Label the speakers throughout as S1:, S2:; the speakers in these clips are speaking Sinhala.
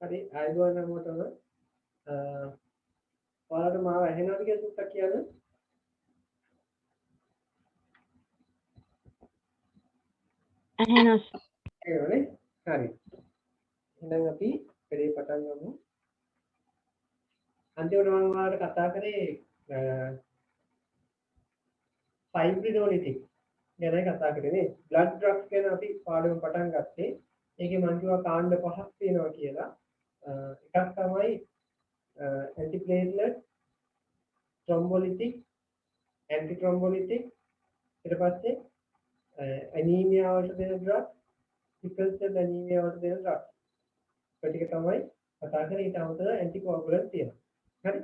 S1: හරි ආයුබෝවන් හැමෝටම ඔයාලට මාව ඇහෙනවද කියලා සුට්ටක් කියන්න.
S2: ඇහෙනවා.
S1: ඒකනේ. හරි. එහෙනම් අපි පෙරේ පටන් ගමු. අන්තිමට මම ඔයාලට කතා කරේ ෆයිබ්‍රිනොලිටික් ගැන කතා කරේ නේ. බ්ලඩ් ඩ්‍රග්ස් ගැන අපි පාඩම පටන් ගත්තේ. ඒකේ මම කිව්වා කාණ්ඩ පහක් තියෙනවා කියලා. එකක් තමයි antiplatelet, thrombolytic, anti-thrombolytic, ඊට පස්සේ anemia වලට දෙන drug, sickle cell anemia වලට දෙන drug. ඒ ටික තමයි කතා කරේ. ඊට අමතරව anticoagulant තියෙනවා. හරි?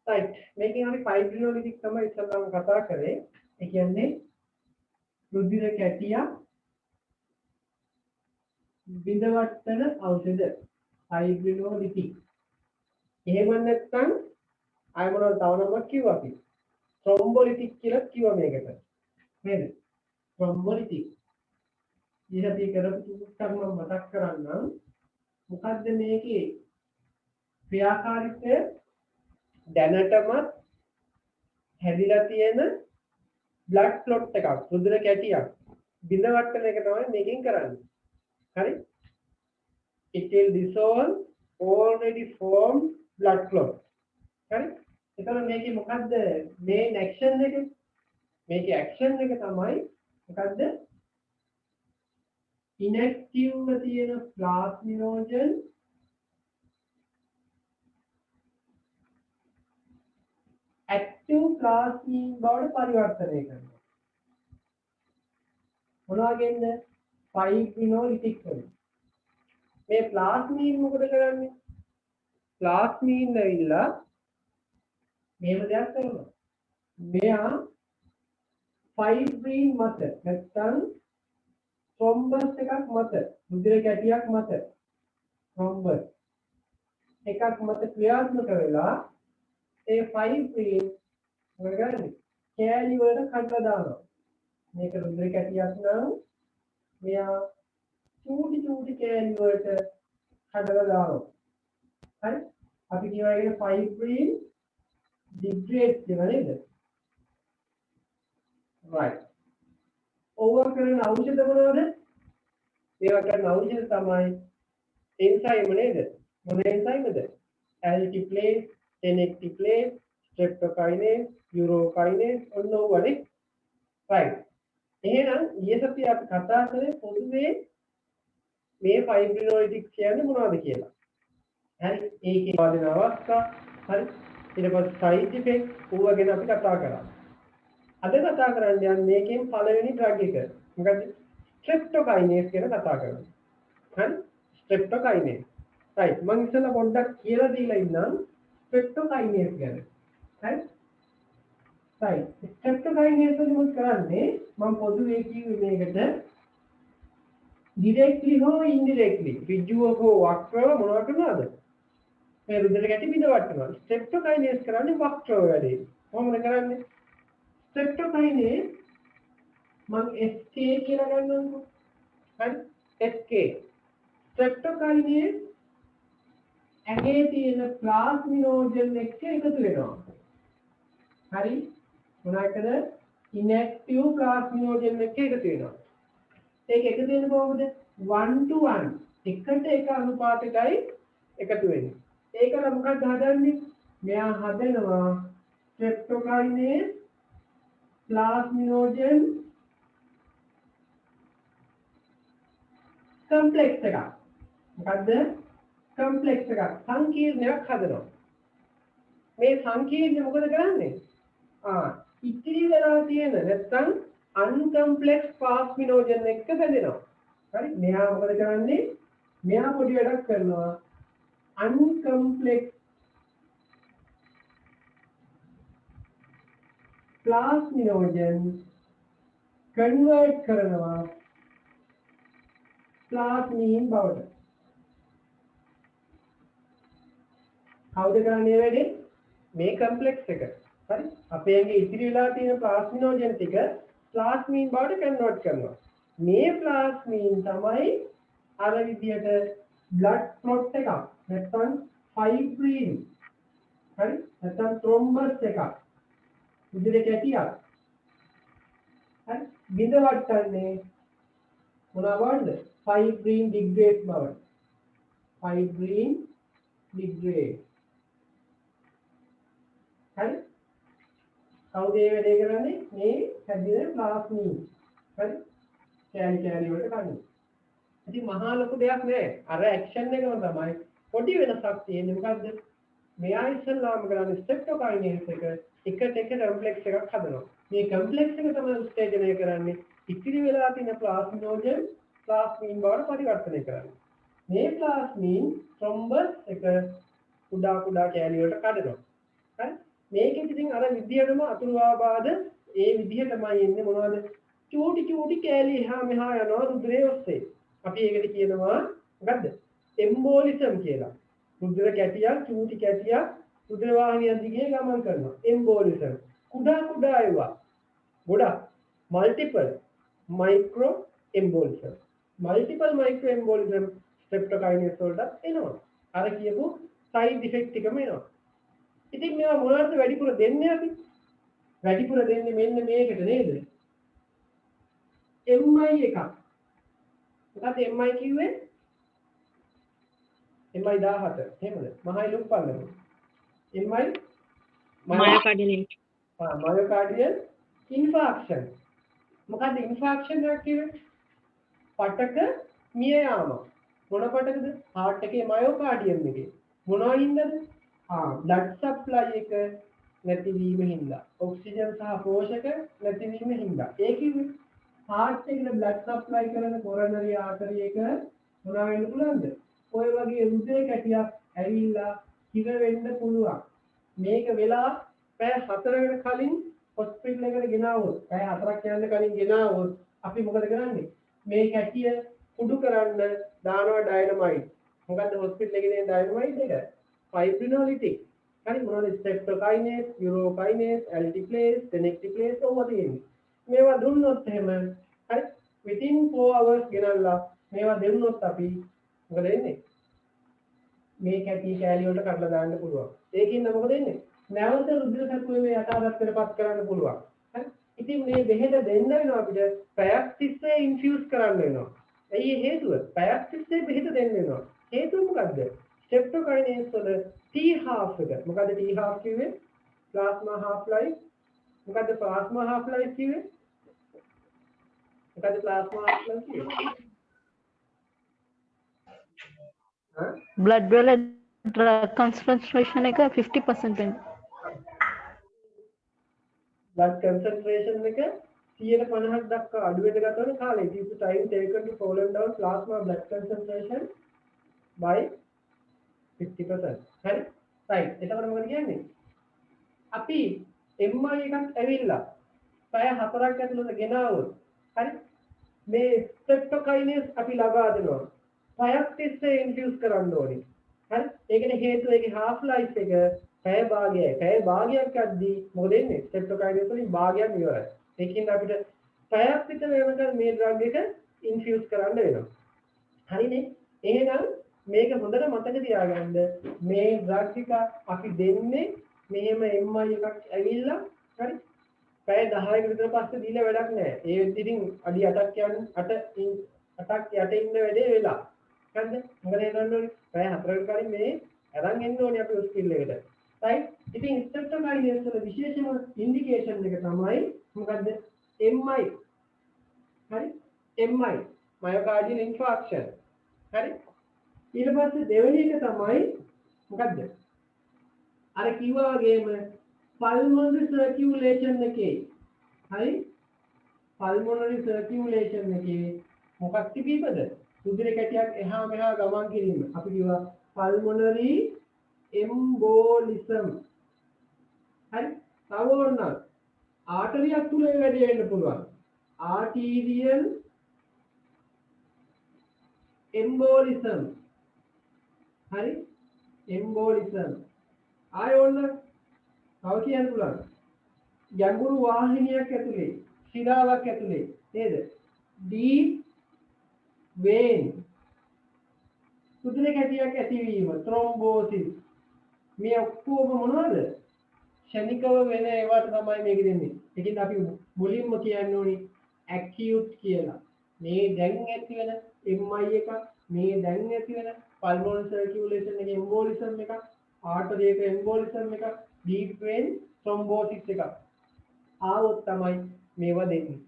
S1: right. මේකෙන් අපි fibrinolytic තමයි ඉස්සෙල්ලාම කතා කරේ. ඒ කියන්නේ රුධිර කැටියක් බිඳවට්ටන ඖෂධ fibrinolytic. එහෙම නැත්නම් ආය මොනවද තව නමක් කිව්වා අපි. thrombolytic කියලා කිව්වා මේකට. නේද? thrombolytic. ඊට කරපු සූත්‍රයක් මම මතක් කරන්නම්. මොකද්ද මේකේ ක්‍රියාකාරීත්වය? දැනටමත් හැදිලා තියෙන blood clot එකක්, රුධිර කැටියක් බිඳවට්ටන එක තමයි මේකෙන් කරන්නේ. හරි? It will dissolve already formed blood clot. හරි? එතකොට මේකේ මොකද්ද main action එක? මේකේ action එක තමයි මොකද්ද? inactive තියෙන plasminogen active plasmin බවට පරිවර්තනය කරනවා. මොනවාගෙන්ද? fibrinolytic වලින්. මේ plasmin මොකද කරන්නේ? plasmin ඇවිල්ලා මේව දෙයක් කරනවා. මෙයා fibrin මත නැත්නම් thrombus එකක් මත, රුධිර කැටියක් මත thrombus එකක් මත ක්‍රියාත්මක වෙලා ඒ fibrin මොකද කරන්නේ? කෑලි වලට කඩලා දානවා. මේක රුධිර කැටියක් නම් මෙයා චූටි කෑලි වලට කඩලා දානවා. හරි? අපි කියනවා ඒක fibrin degrade කියලා නේද? right. ඕවර් කරන ඖෂධ මොනවද? ඒවා කරන ඖෂධ තමයි එන්සයිම් නේද? මොන එන්සයිම්ද? altiplase, tenecteplase, streptokinase, urokinase ඔන්න ඕවනේ. right. එහෙනම් ඊයේ සතියේ අපි කතා කරේ පොදුවේ මේ fibrinolytic කියන්නේ මොනවද කියලා. හරි? ඒකේ වදින අවස්ථා, හරි? ඊට පස්සේ side effect ඕවා ගැන අපි කතා කරා. අද කතා කරන්නේ යන්නේ මේකෙන් පළවෙනි ඩ්‍රග් එක. මොකද ස්ට්‍රෙප්ටෝකයිනේස් ගැන කතා කරනවා. හරි? ස්ට්‍රෙප්ටෝකයිනේස්. right. මම ඉස්සෙල්ලා පොඩ්ඩක් කියලා දීලා ඉන්නම් ස්ට්‍රෙප්ටෝකයිනේස් ගැන. හරි? right. ස්ට්‍රෙප්ටෝකයිනේස් වලින් මොකද කරන්නේ? මම පොදුවේ කිව්වේ මේකට directly හෝ indirectly ඍජුව හෝ වක්‍රව මොනවා කරනවද? මේ රුධිර කැටි බිඳවට්ටනවා. ස්ට්‍රෙප්ටෝකයිනේස් කරන්නේ වක්‍රව වැඩේ. කොහොමද කරන්නේ? ස්ට්‍රෙප්ටෝකයිනේස් මම SK කියලා ගන්නකො. හරි? SK. ස්ට්‍රෙප්ටෝකයිනේස් ඇගේ තියෙන ප්ලාස්මිනෝජන් එක්ක එකතු වෙනවා. හරි? මොනවාකද? inactive ප්ලාස්මිනෝජන් එක්ක එකතු වෙනවා. ඒක එකතු වෙන්නේ කොහොමද? 1 to 1. එකට එක අනුපාතයකයි එකතු වෙන්නේ. ඒකල මොකක්ද හදන්නේ? මෙයා හදනවා ස්ට්‍රෙප්ටෝකයිනේස් plasminogen complex එකක්. මොකද්ද? complex එකක්. සංකීර්ණයක් හදනවා. මේ සංකීර්ණය මොකද කරන්නේ? ඉතිරි වෙලා තියෙන නැත්නම් uncomplex plasminogen එක්ක බැඳෙනවා. හරි? මෙයා මොකද කරන්නේ? මෙයා පොඩි වැඩක් කරනවා. uncomplex plasminogen convert කරනවා plasmin බවට. කවුද කරන්නේ වැඩේ? මේ complex එක. හරි? අපේ ඇඟේ ඉතිරි වෙලා තියෙන plasminogen ටික plasmin බවට convert කරනවා. මේ plasmin තමයි අර විදියට blood clot එකක් නැත්නම් fibrine හරි නැත්නම් thrombus එකක් රුධිර කැටියක් හරි බිඳ වටන්නේ මොනවා වඩද fibrine degrade බවට fibrine degrade හරි කවුද මේ වැඩේ කරන්නේ මේ හැදින ප්ලාස්මින් හරි කෑලි වලට කන්නේ ඉතින් මහා ලොකු දෙයක් නෑ අර ඇක්ෂන් එකම තමයි පොඩි වෙනසක් තියෙන්නේ මොකද්ද මෙයා ඉස්සල්ලාම කරන්නේ ස්ට්‍රෙප්ටෝකායිනේස් එක එකට එක කම්ප්ලෙක්ස් එකක් හදනවා මේ කම්ප්ලෙක්ස් එක තමයි උත්තේජනය කරන්නේ ඉතිරි වෙලා තියෙන ප්ලාස්මිනෝජන් ප්ලාස්මින් බවට පරිවර්තනය කරන්නේ මේ ප්ලාස්මින් ත්‍රොම්බස් එක කුඩා කෑලි වලට කඩනවා හරි මේකෙදි ඉතින් අර විදියටම අතුරු ආබාධ ඒ විදියටමයි එන්නේ මොනවද චූටි කෑලි එහා මෙහා යනවා රුධිරයේ ඔස්සේ අපි ඒකට කියනවා මොකද්ද එම්බෝලිසම් කියලා රුධිර කැටියක් චූටි කැටියක් රුධිර වාහිනිය දිගේ ගමන් කරනවා එම්බෝලිසම් කුඩා ඒවා ගොඩක් මල්ටිපල් මයික්‍රෝ එම්බෝලිසම් මල්ටිපල් මයික්‍රෝ එම්බෝලිසම් ස්ට්‍රෙප්ටෝකායිනේස් වලට එනවා අර කියපු සයිඩ් ඉෆෙක්ට් එකම එනවා ඉතින් මේවා මොනවද වැඩිපුර දෙන්නේ අපි වැඩිපුර දෙන්නේ මෙන්න මේකට නේද MI එකක් මොකද MI කිව්වේ MI 17 එහෙමද මහයි ලුප්පල්ලම MI මයෝකාඩියල් ඉන්ෆාක්ෂන් මොකද ඉන්ෆාක්ෂන් එක කිව්වේ පටක මිය යාම මොන පටකද heart එකේ මයෝකාඩියම් එකේ මොනවා හින්දාද blood supply එක නැතිවීම හින්දා ඔක්සිජන් සහ පෝෂක නැතිවීම හින්දා ඒ කිව්වේ heart එකට blood supply කරන coronary artery එක මොනවා වෙන්න පුළුවන්ද ඔය වගේ රුධිර කැටියක් ඇවිල්ලා හිර වෙන්න පුළුවන් මේක වෙලා පැය 4කට කලින් හොස්පිටල් එකට ගෙනාවොත් පැය 4ක් යන්න කලින් ගෙනාවොත් අපි මොකද කරන්නේ මේ කැටිය කුඩු කරන්න දානවා ඩයනමයිට් මොකද්ද හොස්පිටල් එකේ තියෙන ඩයනමයිට් එක fibrinolytic හරි මොනවද ස්ට්‍රෙප්ටෝකායිනේස් යුරෝකායිනේස් ඇල්ටිප්ලේස් ටෙනෙක්ටිප්ලේස් ඔව්වා තියෙන්නේ මේවා දුන්නොත් එහෙම හරි within 4 hours ගෙනල්ලා මේවා දෙන්නොත් අපි මොකද වෙන්නේ මේ කැටි කෑලි වලට කඩලා දාන්න පුළුවන් ඒකින්ද මොකද වෙන්නේ නැවත රුධිර සතුවේ යථාර්ථයටපත් කරන්න පුළුවන් හරි ඉතින් මේ බෙහෙත දෙන්න වෙනවා අපිට පැයක් තිස්සේ ඉන්ෆියුස් කරන්න වෙනවා ඇයි හේතුව පැයක් තිස්සේ බෙහෙත දෙන්න වෙනවා හේතුව මොකද්ද ස්ට්‍රෙප්ටෝකායිනේස් වල T-half එක මොකද්ද T-half කිව්වේ ප්ලාස්මා half life මොකද්ද ප්ලාස්මා half life කිව්වේ මොකද්ද ප්ලාස්මා half life කිව්වේ
S2: blood වල drug concentration එක 50% වෙනවා
S1: blood concentration එක 150ක් දක්වා අඩු වෙන්න ගතවන කාලේ it is the time taken to fall down plasma blood concentration by 50%. හරි? right. එතකොට මොකද කියන්නේ? අපි MI එකක් ඇවිල්ලා පැය 4ක් ඇතුළත ගෙනාවොත් හරි? මේ ස්ට්‍රෙප්ටෝකායිනේස් අපි ලබා දෙනවා. පැයක් තිස්සේ ඉන්ෆියුස් කරන්න ඕනේ. හරි? ඒකට හේතුව ඒකේ half life එක පැය භාගයයි. පැය භාගයක් යද්දී මොකද වෙන්නේ? ස්ට්‍රෙප්ටෝකායිනේස් වලින් භාගයක් ඉවරයි. ඒකින් අපිට පැයක් විතර වෙනකන් මේ ඩ්‍රග් එක ඉන්ෆියුස් කරන්න වෙනවා. හරිනේ? එහෙනම් මේක හොඳට මතක තියාගන්න මේ ඩ්‍රග් එක අපි දෙන්නේ මෙහෙම MI එකක් ඇවිල්ලා හරි පැය 10කට විතර පස්සේ දීලා වැඩක් නැහැ. ඒ වෙද්දි ඉතින් අඩි 8ක් යන 8ක් යට ඉන්න වැඩේ වෙලා. හරිද? මොකද හිතන්නේ පැය 4කට කලින් මේ අරන් එන්න ඕනේ අපි හොස්පිටල් එකට. right? ඉතින් ස්ට්‍රෙප්ටෝකායිනේස් වල විශේෂම ඉන්ඩිකේෂන් එක තමයි මොකද්ද? MI. හරි? MI මයෝකාඩියල් ඉන්ෆාක්ෂන්. හරි? ඊට පස්සේ දෙවෙනි එක තමයි මොකද්ද? අර කිව්වා වගේම pulmonary circulation එකේ හරි pulmonary circulation එකේ මොකක් තිබීමද? රුධිර කැටියක් එහා මෙහා ගමන් කිරීම. අපි කිව්වා pulmonary embolism. හරි? තව ඕනනම් ආටරියක් තුල වැඩි වෙන්න පුළුවන්. arterial embolism. හරි? embolism. ආය ඕන තව කියන්න පුළුවන්. ගැඹුරු වාහිනියක් ඇතුලේ, ශිරාවක් ඇතුලේ නේද? deep vein සුදුනේ කැටියක් ඇතිවීම thrombosis මේ ඔක්කොම මොනවද ක්ෂණිකව වෙන ඒවාට තමයි මේක දෙන්නේ ඒකෙන් අපි මුලින්ම කියන්න ඕනේ acute කියලා මේ දැන් ඇති වෙන MI එක මේ දැන් ඇති වෙන pulmonary circulation එකේ embolism එක artery එක embolism එක deep vein thrombosis එක ආවොත් තමයි මේවා දෙන්නේ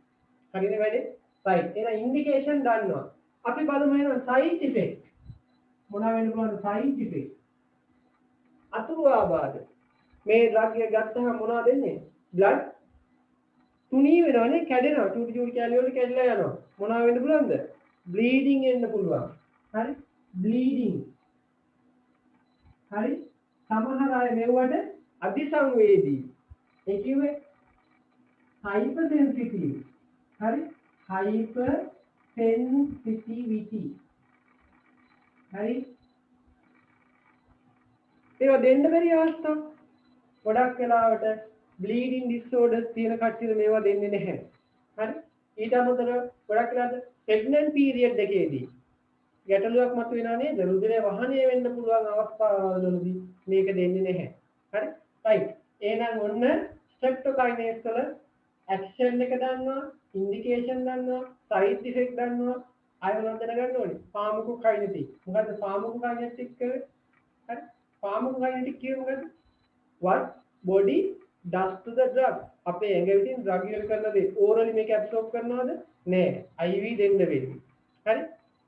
S1: හරිද වැඩේ right එහෙනම් ඉන්ඩිකේෂන් දන්නවා අපි බලමු එහෙනම් side effect මොනවා වෙන්න පුළුවන්ද side effect අතුරු ආබාධ මේ ඩ්‍රග් එක ගත්තහම මොනවද දෙන්නේ blood තුනී වෙනවනේ කැඩෙනවා චූටි චූටි කැලි වල කැඩලා යනවා මොනවා වෙන්න පුළුවන්ද බ්ලීඩින් එන්න පුළුවන් හරි බ්ලීඩින් හරි සමහර අය මෙව්වට අධිසංවේදී ඒ කිව්වේ හයිපර් සෙන්සිටිව් හරි හයිපර් සෙන්සිටිවිටි හරි ඒවා දෙන්න බැරි අවස්ථා ගොඩක් වෙලාවට බ්ලීඩින් ඩිසෝඩර්ස් තියෙන කට්ටියට මේවා දෙන්නේ නැහැ හරි ඊට අමතරව ගොඩක් වෙලාවට ප්‍රෙග්නන්ට් පීරියඩ් එකේදී ගැටලුවක් මතුවෙනවා නේද රුධිරය වහනය වෙන්න පුළුවන් අවස්ථාවලදී මේක දෙන්නේ නැහැ හරි right එහෙනම් ඔන්න ස්ට්‍රෙප්ටෝකයිනේස් වල ඇක්ෂන් එක දන්නවා ඉන්ඩිකේෂන් දන්නවා සයිඩ් ඉෆෙක්ට් දන්නවා අය මොනවද දැනගන්න ඕනේ ෆාමකෝකයිනෙටික් මොකද්ද ෆාමකෝකයිනෙටික් කියන්නේ හරි ෆාමකෝකයිනෙටික් කියන්නේ මොකද්ද what body does to the drug අපේ ඇඟ විසින් drug එක කරන දේ orally මේක absorb කරනවද නෑ IV දෙන්න වෙන්නේ හරි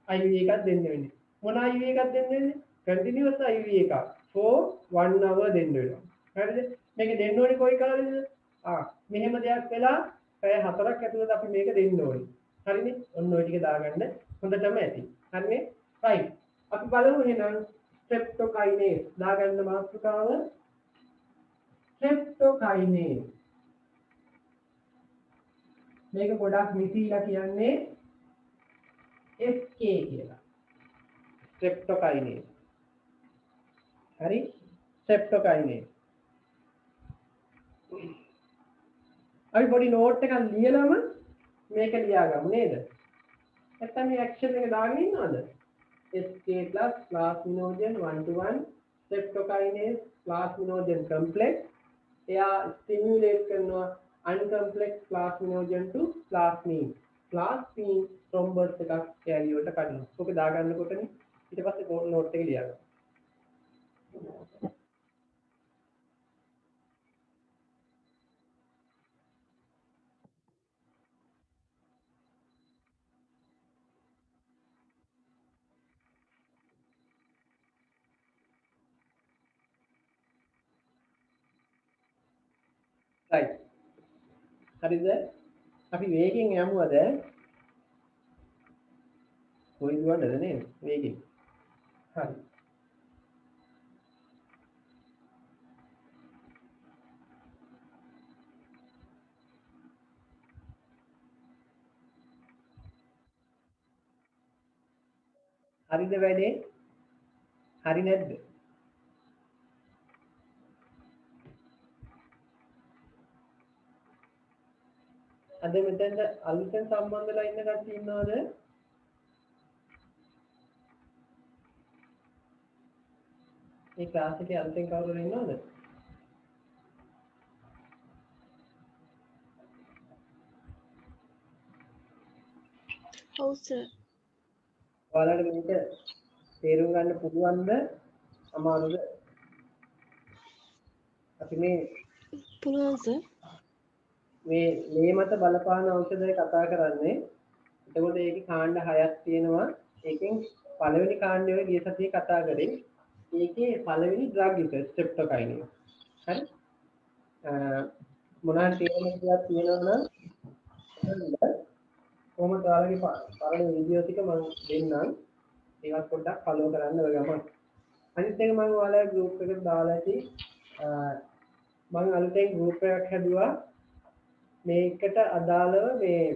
S1: IV එකක් දෙන්න වෙන්නේ මොන IV එකක් දෙන්න වෙන්නේ continuous IV එකක් for 1 hour දෙන්න වෙනවා හරිද මේක දෙන්න ඕනේ කොයි කාලෙද මෙහෙම දෙයක් වෙලා පැය 4ක් ඇතුළත අපි මේක දෙන්න ඕනේ හරිනේ ඔන්න ඔය ටික දාගන්න හොඳටම ඇති හරිනේ right අපි බලමු එහෙනම් ස්ට්‍රෙප්ටෝකයිනේස් දාගන්න මාතෘකාව ස්ට්‍රෙප්ටෝකයිනේස් මේක ගොඩක් මිසීලා කියන්නේ SK කියලා ස්ට්‍රෙප්ටෝකයිනේස් හරි ස්ට්‍රෙප්ටෝකයිනේස් අපි පොඩි නෝට් එකක් ලියලම මේක ලියාගමු නේද නැත්නම් මේ ඇක්ෂන් එක දාගෙන ඉන්නවද SK plus plasminogen 1 to 1 streptokinase plasminogen complex එයා stimulate කරනවා uncomplex plasminogen to plasmin thrombus එකක් කැලිය වලට කඩනවා. ඔක දාගන්නකොටනේ ඊට පස්සේ නෝට් එක ලියන්න. right හරිද අපි වේගෙන් යමුවද කොයි දුවන්නද නේද වේගෙන් හරි හරිද වැඩේ හරි නැද්ද අද මෙතෙන්ද අලුතෙන් සම්බන්ධලා ඉන්න කට්ටිය ඉන්නවද? මේ ක්ලාස් එකේ අලුතෙන් කවුරුද ඉන්නවද?
S3: ඔව් සර්.
S1: ඔයාලට මේක තේරුම් ගන්න පුළුවන්ද? අමාරුද? අපි මේ
S3: පුළුවන් සර්.
S1: මේ මත බලපාන ඖෂධය කතා කරන්නේ. එතකොට ඒකේ කාණ්ඩ 6ක් තියෙනවා. ඒකෙන් පළවෙනි කාණ්ඩය ඔය ගිය සතියේ කතා කරේ. ඒකේ පළවෙනි ඩ්‍රග් එක ස්ට්‍රෙප්ටෝකයිනේස්. හරි? මොනවාට තේරෙන්නේ තියෙනවා නම් කොහොමද ඔයාලගේ පරණ වීඩියෝ ටික මම දෙන්නම්. ඒවත් පොඩ්ඩක් ෆලෝ කරන්න ඔය ගමන්. අනිත් එක මම ඔයාලගේ ගෲප් එකට දාලා ඇති. මම අලුතෙන් ගෲප් එකක් හැදුවා. මේකට අදාළව මේ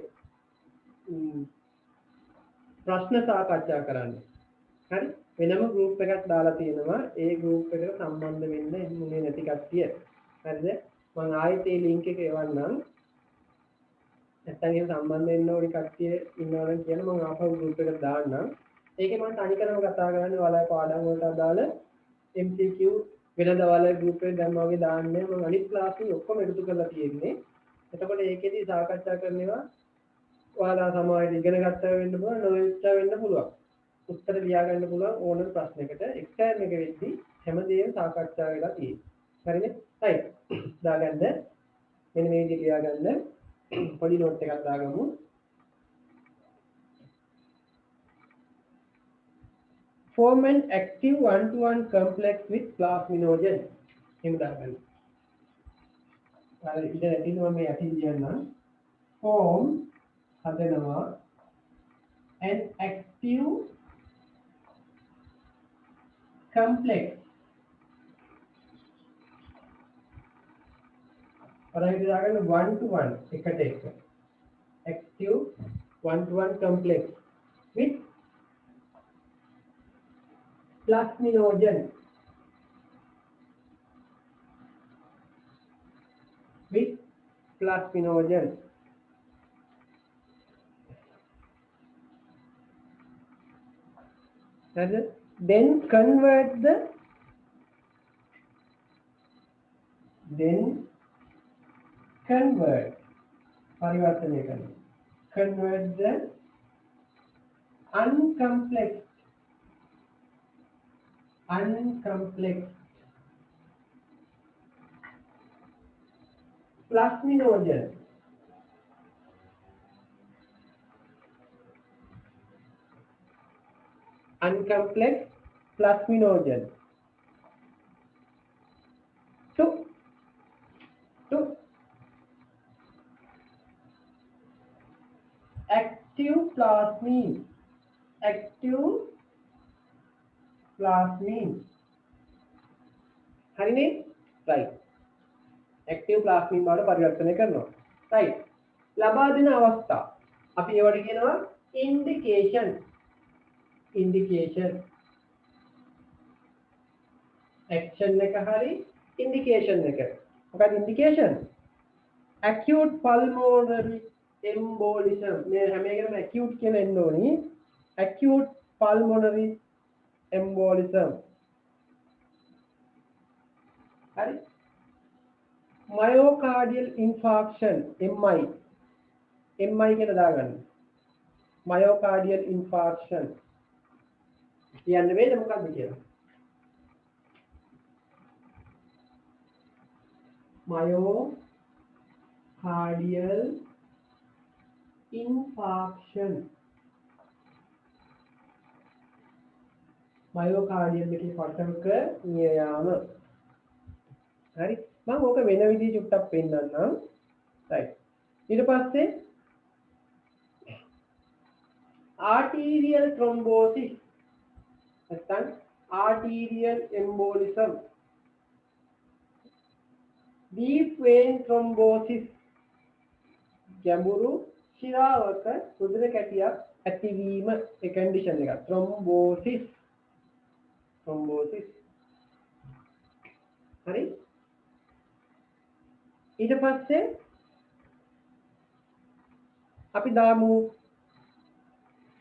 S1: ප්‍රශ්න සාකච්ඡා කරන්න. හරි? වෙනම ගෲප් එකක් දාලා තියෙනවා. ඒ ගෲප් එකට සම්බන්ධ වෙන්න ඉන්නේ නැති කට්ටිය. හරිද? මම ආයෙත් ඒ ලින්ක් එක එවන්නම්. නැත්නම් එහෙම සම්බන්ධ වෙන්න ඕනි කට්ටිය ඉන්නවා නම් කියන මම ආපහු ගෲප් එකට දාන්නම්. ඒකේ මම තනි කරම කතා කරන්නේ ඔයාලගේ පාඩම් වලට අදාළ MCQ වෙනද ඔයාලගේ group එකේ දැන් මම දාන්නේ මම අනිත් class වල ඔක්කොම එකතු කරලා තියෙන්නේ. එතකොට ඒකෙදි සාකච්ඡා කරනවා ඔයාලා සමාජයට ඉගෙන ගත්තා වෙන්න පුළුවන් නොවෙච්චා වෙන්න පුළුවන්. උත්තර ලියාගන්න පුළුවන් ඕනම ප්‍රශ්නයකට එක්සෑම් එක වෙද්දී හැමදේම සාකච්ඡා වෙලා තියෙනවා. හරිනේ? right. දාගන්න. මෙන්න මේ විදිහට ලියාගන්න. පොඩි නෝට් එකක් දාගමු. Form an active one-to-one complex with plasminogen. එහෙම දාගන්න. අර ඉතින් ඇටින් මම මේ ඇටින් කියන්නම්. Form හදනවා an active complex. අරගෙන දාගන්න one to one එකට එක. active one to one complex with plasminogen. With plasminogen. Then convert the परिवर्तन करना. Convert the uncomplexed plasminogen to active plasmine. හරිනේ? right. active plasmine වලට පරිවර්තනය කරනවා. right. ලබා දෙන අවස්ථා අපි ඒවට කියනවා indication. action එක හරි indication එක. මොකක්ද indication? acute pulmonary embolism. මේ හැම එකම acute කියලා එන්න ඕනි. acute pulmonary embolism. හරි? myocardial infarction MI කියලා දාගන්න. myocardial infarction කියන්න වේද මොකක්ද කියලා? myocardial infarction. myocardial එකේ පටවක නියයාම. හරි? මම ඕක වෙන විදිහට චුට්ටක් පෙන්නන්නම්. right. ඊට පස්සේ arterial thrombosis නැත්නම් arterial embolism, deep vein thrombosis, ගැඹුරු ශිරාවක රුධිර කැටියක් ඇතිවීම ඒ condition එක thrombosis. හරි? ඊට පස්සේ අපි දාමු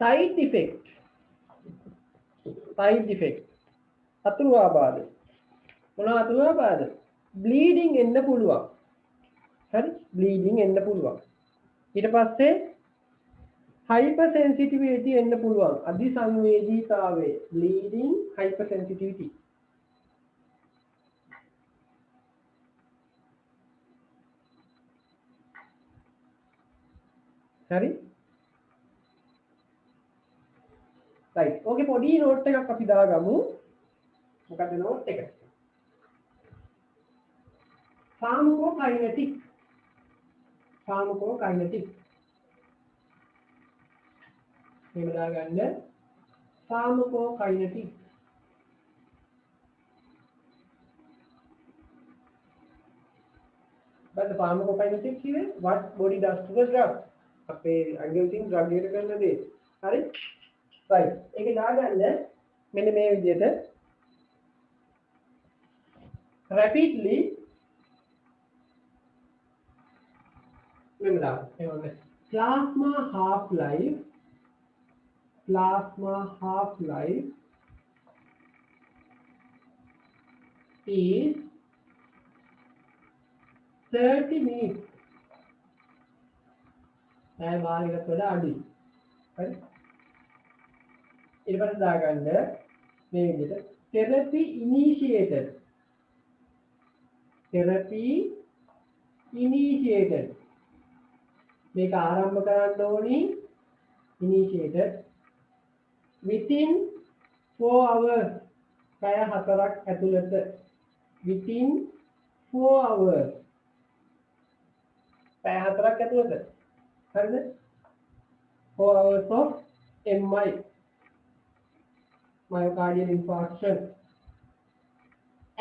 S1: side effect. අතුරු ආබාධ. මොනවා අතුරු ආබාධ? bleeding එන්න පුළුවන්. හරි? bleeding එන්න පුළුවන්. ඊට පස්සේ hypersensitivity එන්න පුළුවන්. අධිසංවේදීතාවය. bleeding, hypersensitivity. හරි? right. ඕකේ පොඩි නෝට් එකක් අපි දාගමු. මොකද නෝට් එක? pharmacokinetic. එහෙම දාගන්න. pharmacokinetic. But the pharmacokinetic here, what body does to the drug? අපේ අංගෙන් drug එකට කරන දේ. හරි? right. ඒක දාගන්න මෙන්න මේ විදිහට rapidly මෙන්න දාන්න. plasma half life plasma half life is 30 minutes. දැන් වාරයකට වඩා අඩුයි. හරි. ඊට පස්සේ දාගන්න මේ විදිහට therapy initiated. Therapy initiated. මේක ආරම්භ කරන්න ඕනි initiated within 4 hours. පැය 4ක් ඇතුළත within 4 hours. පැය 4ක් ඇතුළත. හරිද? 4 hours of MI, myocardial infarction,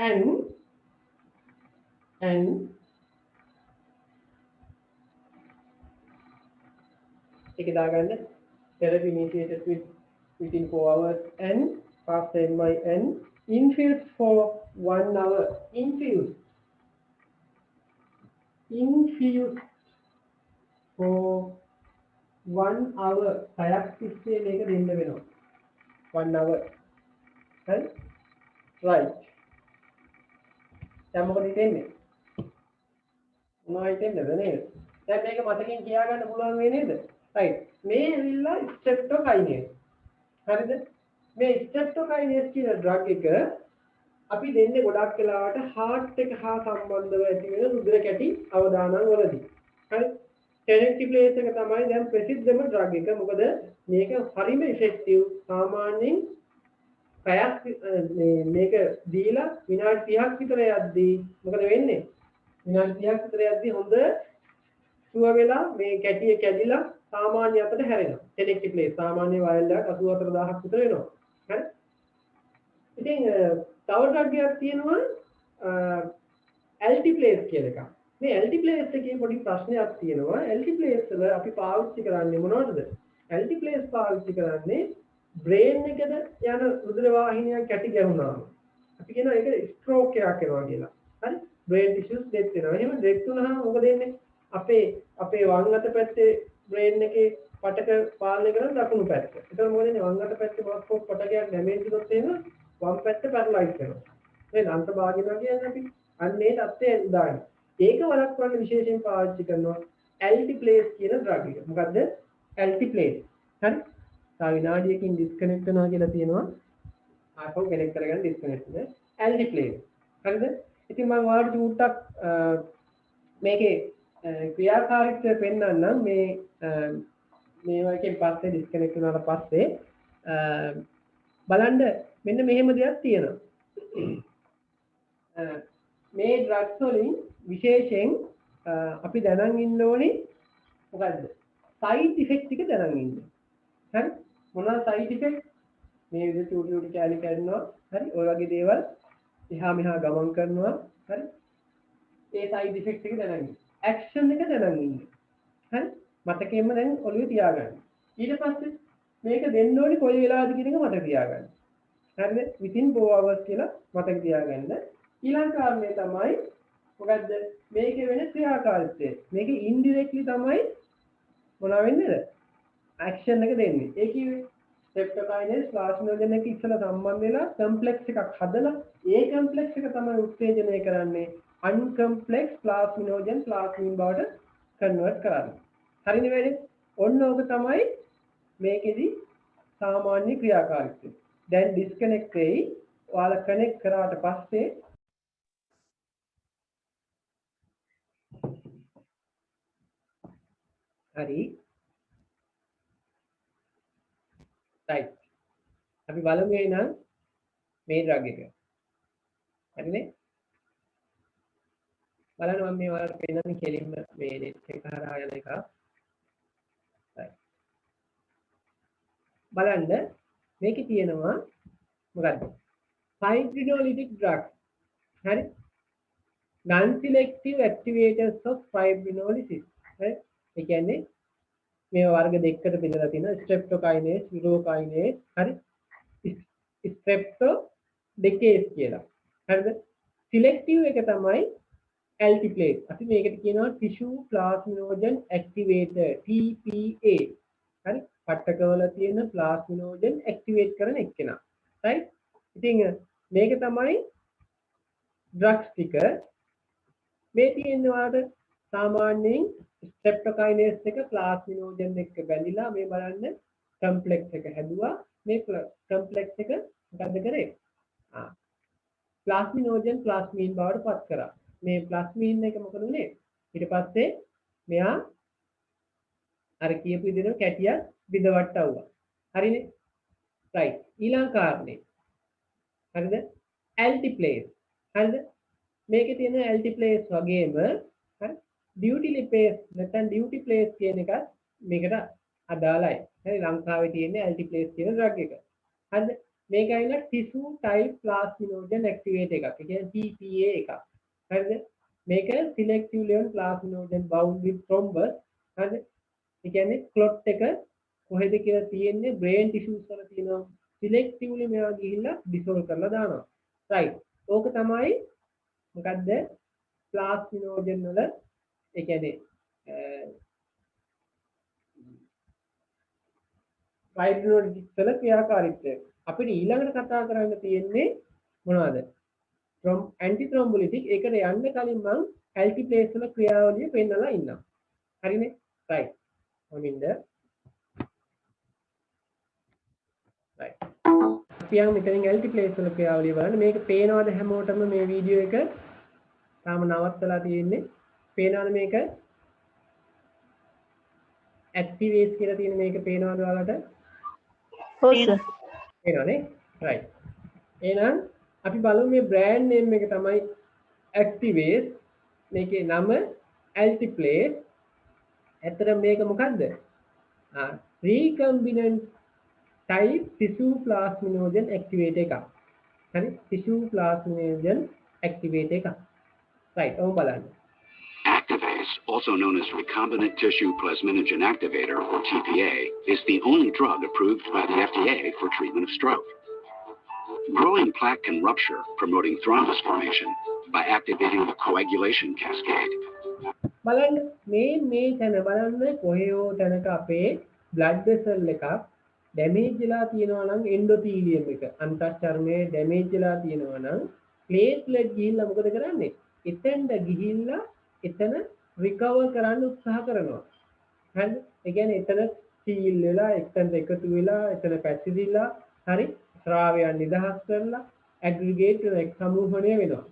S1: and ඒක දාගන්න therapy initiated within 4 hours and after MI and infused for 1 hour. Infused for 1 hour. පැයක් තිස්සේ මේක දෙන්න වෙනවා. 1 hour. හරි? right. දැන් මොකද හිතෙන්නේ? මොනවද හිතෙන්නේද නේද? දැන් මේක මතකෙන් කියාගන්න පුළුවන් වෙන්නේ නේද? right. මේ ඇවිල්ලා ස්ට්‍රෙප්ටෝකයිනේස්. හරිද? මේ ස්ට්‍රෙප්ටෝකයිනේස් කියන ඩ්‍රග් එක අපි දෙන්නේ ගොඩක් වෙලාවට heart එක හා සම්බන්ධව ඇති වෙන රුධිර කැටි අවදානම් වලදී. හරි? tenecteplase එක තමයි දැන් ප්‍රසිද්ධම ඩ්‍රග් එක. මොකද මේක හරිම ඉෆෙක්ටිව්. සාමාන්‍යයෙන් පැයක් මේක දීලා විනාඩි 30ක් විතර යද්දී මොකද වෙන්නේ? විනාඩි 30ක් විතර යද්දී හොඳ සුව වෙලා මේ කැටිය කැඩිලා සාමාන්‍ය අතට හැරෙනවා. tenecteplase සාමාන්‍ය වයල් එකක් 84000ක් විතර වෙනවා. හරි? ඉතින් තව ඩ්‍රග් එකක් තියෙනවා altiplase කියලා එකක්. මේ altiplase එකේ පොඩි ප්‍රශ්නයක් තියෙනවා. altiplase වල අපි පාවිච්චි කරන්නේ මොනවටද? altiplase පාවිච්චි කරන්නේ brain එකට යන රුධිර වාහිනියක් කැටි ගැහුණාම. අපි කියනවා ඒක stroke එකක් වෙනවා කියලා. හරි? brain tissues death වෙනවා. එහෙම death වුණාම මොකද වෙන්නේ? අපේ වම් අත පැත්තේ brain එකේ පටක පාලනය කරන දකුණු පැත්ත. ඒතකොට මොකද වෙන්නේ? වම් අත පැත්තේ මොකක් හෝ පටකයක් damage වුණොත් එහෙම වම් පැත්ත paralyze වෙනවා. මේ අන්තභාගිනවා කියන්නේ අපි අන්නේ තත්ත්වය උදාහරණ. ඒක වළක්වන්න විශේෂයෙන් පාවිච්චි කරනවා altiplase කියන ඩ්‍රග් එක. මොකද්ද? altiplase. හරි? තා විනාඩියකින් ඩිස්කනෙක්ට් වෙනවා කියලා තියෙනවා. ආපහු කනෙක්ට් කරගන්න ඩිස්කනෙක්ට් වෙන altiplase. හරිද? ඉතින් මම ඔයාලට චූට්ටක් මේකේ ක්‍රියාකාරීත්වය පෙන්වන්නම්. මේවා එකෙන් පස්සේ ඩිස්කනෙක්ට් වුණාට පස්සේ බලන්න මෙන්න මෙහෙම දෙයක් තියෙනවා. මේ ඩ්‍රග්ස් වලින් විශේෂයෙන් අපි දැනන් ඉන්න ඕනේ මොකද්ද? සයිඩ් ඉෆෙක්ට් ටික දැනන් ඉන්න. හරි? මොනවාද සයිඩ් ඉෆෙක්ට්? මේ විදිහට චූටි කැලි කැඩෙනවා. හරි? ඔය වගේ දේවල් එහා මෙහා ගමන් කරනවා. හරි? ඒ සයිඩ් ඉෆෙක්ට් ටික දැනන් ඉන්න. ඇක්ෂන් එක දැනන් ඉන්න. හරි? මතකයෙන්ම දැන් ඔළුවේ තියාගන්න. ඊට පස්සේ මේක දෙන්න ඕනේ කොයි වෙලාවද කියන එක මතක තියාගන්න. හරිද? within 4 hours කියලා මතක තියාගන්න. ඊළඟ කාරණේ තමයි මොකද්ද? මේකේ වෙන ක්‍රියාකාරීත්වය. මේක ඉන්ඩිරෙක්ට්ලි තමයි මොනවා වෙන්නේද? ඇක්ෂන් එක දෙන්නේ. ඒ කිව්වේ ස්ට්‍රෙප්ටෝකයිනේස් ප්ලාස්මෝජන් එක ඉස්සලා සම්බන්ධ වෙලා කම්ප්ලෙක්ස් එකක් හදලා ඒ කම්ප්ලෙක්ස් එක තමයි උත්තේජනය කරන්නේ අන්කම්ප්ලෙක්ස් ප්ලාස්මිනෝජන් ප්ලාස්මින් බවට කන්වර්ට් කරන්නේ. හරිනේ වැඩේ? ඔන්න ඕක තමයි මේකෙදි සාමාන්‍ය ක්‍රියාකාරීත්වය. දැන් ඩිස්කනෙක්ට් වෙයි. ඔයාලා කනෙක්ට් කරාට පස්සේ හරි right අපි බලමු එහෙනම් මේ ඩ්‍රග් එක හරිනේ බලන්න මම මේ ඔයාලට පෙන්නන්නේ කෙලින්ම මේ නෙට් එක හරහා යන එක right බලන්න මේකේ තියෙනවා මොකද්ද fibrinolytic drugs හරි non selective activators of fibrinolysis හරි ඒ කියන්නේ මේ වර්ග දෙකකට බෙදලා තියෙනවා ස්ට්‍රෙප්ටෝකයිනේස් විරෝකයිනේස් හරි ස්ට්‍රෙප්ටෝඩෙකේස් කියලා හරිද සිලෙක්ටිව් එක තමයි altiplase අපි මේකට කියනවා tissue plasminogen activator TPA හරි පට්ටකවල තියෙන ප්ලාස්මිනෝජන් ඇක්ටිවේට් කරන එක්කෙනා. right? ඉතින් මේක තමයි ඩ්‍රග්ස් ටික. මේ තියෙන්නේ ඔයාලට සාමාන්‍යයෙන් ස්ට්‍රෙප්ටෝකයිනේස් එක ප්ලාස්මිනෝජන් එක්ක බැඳිලා මේ බලන්න කම්ප්ලෙක්ස් එක හැදුවා. මේ කම්ප්ලෙක්ස් එක මොකද්ද කරේ? ප්ලාස්මිනෝජන් ප්ලාස්මීන් බවට පත් කරා. මේ ප්ලාස්මීන් එක මොකද උනේ? ඊට පස්සේ මෙයා අර කියපු විදිහට කැටියක් බිඳවට්ටවුවා. හරිනේ? right. ඊළඟ කාරණේ. හරිද? ඇල්ටිප්ලේස්. හරිද? මේකේ තියෙන ඇල්ටිප්ලේස් වගේම හරි ඩියුටිලිපේස් නැත්නම් ඩියුටි ප්ලේස් කියන එක මේකට අදාළයි. හරි ලංකාවේ තියෙන ඇල්ටිප්ලේස් කියන ඩ්‍රග් එක. හරිද? මේක ඇවිල්ලා ටිෂු ටයිප් ප්ලාස්මිනෝජන් ඇක්ටිවේටර් එකක්. ඒ කියන්නේ TPA එකක්. හරිද? මේක සිලෙක්ටිව් ලෙවල් ප්ලාස්මිනෝජන් බවුන්ඩ් විත් thrombus. හරිද? ඒ කියන්නේ ක්ලොට් එක කොහෙද කියලා තියෙන්නේ බ්‍රේන් ටිෂුස් වල තියෙනවා. සිලෙක්ටිව්ලි මේවා ගිහිල්ලා ඩිසෝල්ව් කරලා දානවා. right. ඕක තමයි මොකද්ද? ප්ලාස්මිනෝජන් වල ඒ කියන්නේ ෆයිබ්‍රිනෝජෙනික් වල ක්‍රියාකාරීත්වය. අපිට ඊළඟට කතා කරන්න තියෙන්නේ මොනවද? ඇන්ටි ත්‍රොම්බොලිටික්. ඒකට යන්න කලින් මම ඇල්ටිප්ලේස් වල ක්‍රියාවලිය පෙන්නලා ඉන්නවා. හරිනේ? right. මොනින්ද? right. අපි යමු මෙතනින් ඇල්ටිප්ලේස් වල ක්‍රියාවලිය බලන්න. මේක පේනවද හැමෝටම මේ වීඩියෝ එක? තාම නවත්තලා තියෙන්නේ. පේනවද මේක? ඇක්ටිවේස් කියලා තියෙන මේක පේනවද ඔයාලට?
S2: ඔව් සර්.
S1: පේනවනේ? right. එහෙනම් අපි බලමු මේ බ්‍රෑන්ඩ් නේම් එක තමයි ඇක්ටිවේස්. මේකේ නම ඇල්ටිප්ලේස්. ඇත්තට මේක මොකද්ද? recombinant type tissue plasminogen activator එකක්. හරි? tissue plasminogen activator එකක්. right. ඔව් බලන්න.
S4: Activase, also known as recombinant tissue plasminogen activator or TPA, is the only drug approved by the FDA for treatment of stroke. Growing plaque can rupture, promoting thrombus formation by activating the coagulation cascade.
S1: බලන්න මේ තැන බලන්න කොහේෝ තැනක අපේ blood vessel එකක් damage වෙලා තියෙනවා නම් endothelium එක අන්තර්චර්මයේ damage වෙලා තියෙනවා නම් platelet ගිහිල්ලා මොකද කරන්නේ? එතෙන්ට ගිහිල්ලා එතන recover කරන්න උත්සාහ කරනවා. හරිද? ඒ කියන්නේ එතන seal වෙලා එතන එකතු වෙලා එතන පැතිරිලා හරි ශ්‍රාවයන් නිදහස් කරලා aggregate වෙන එක් සමූහණය වෙනවා.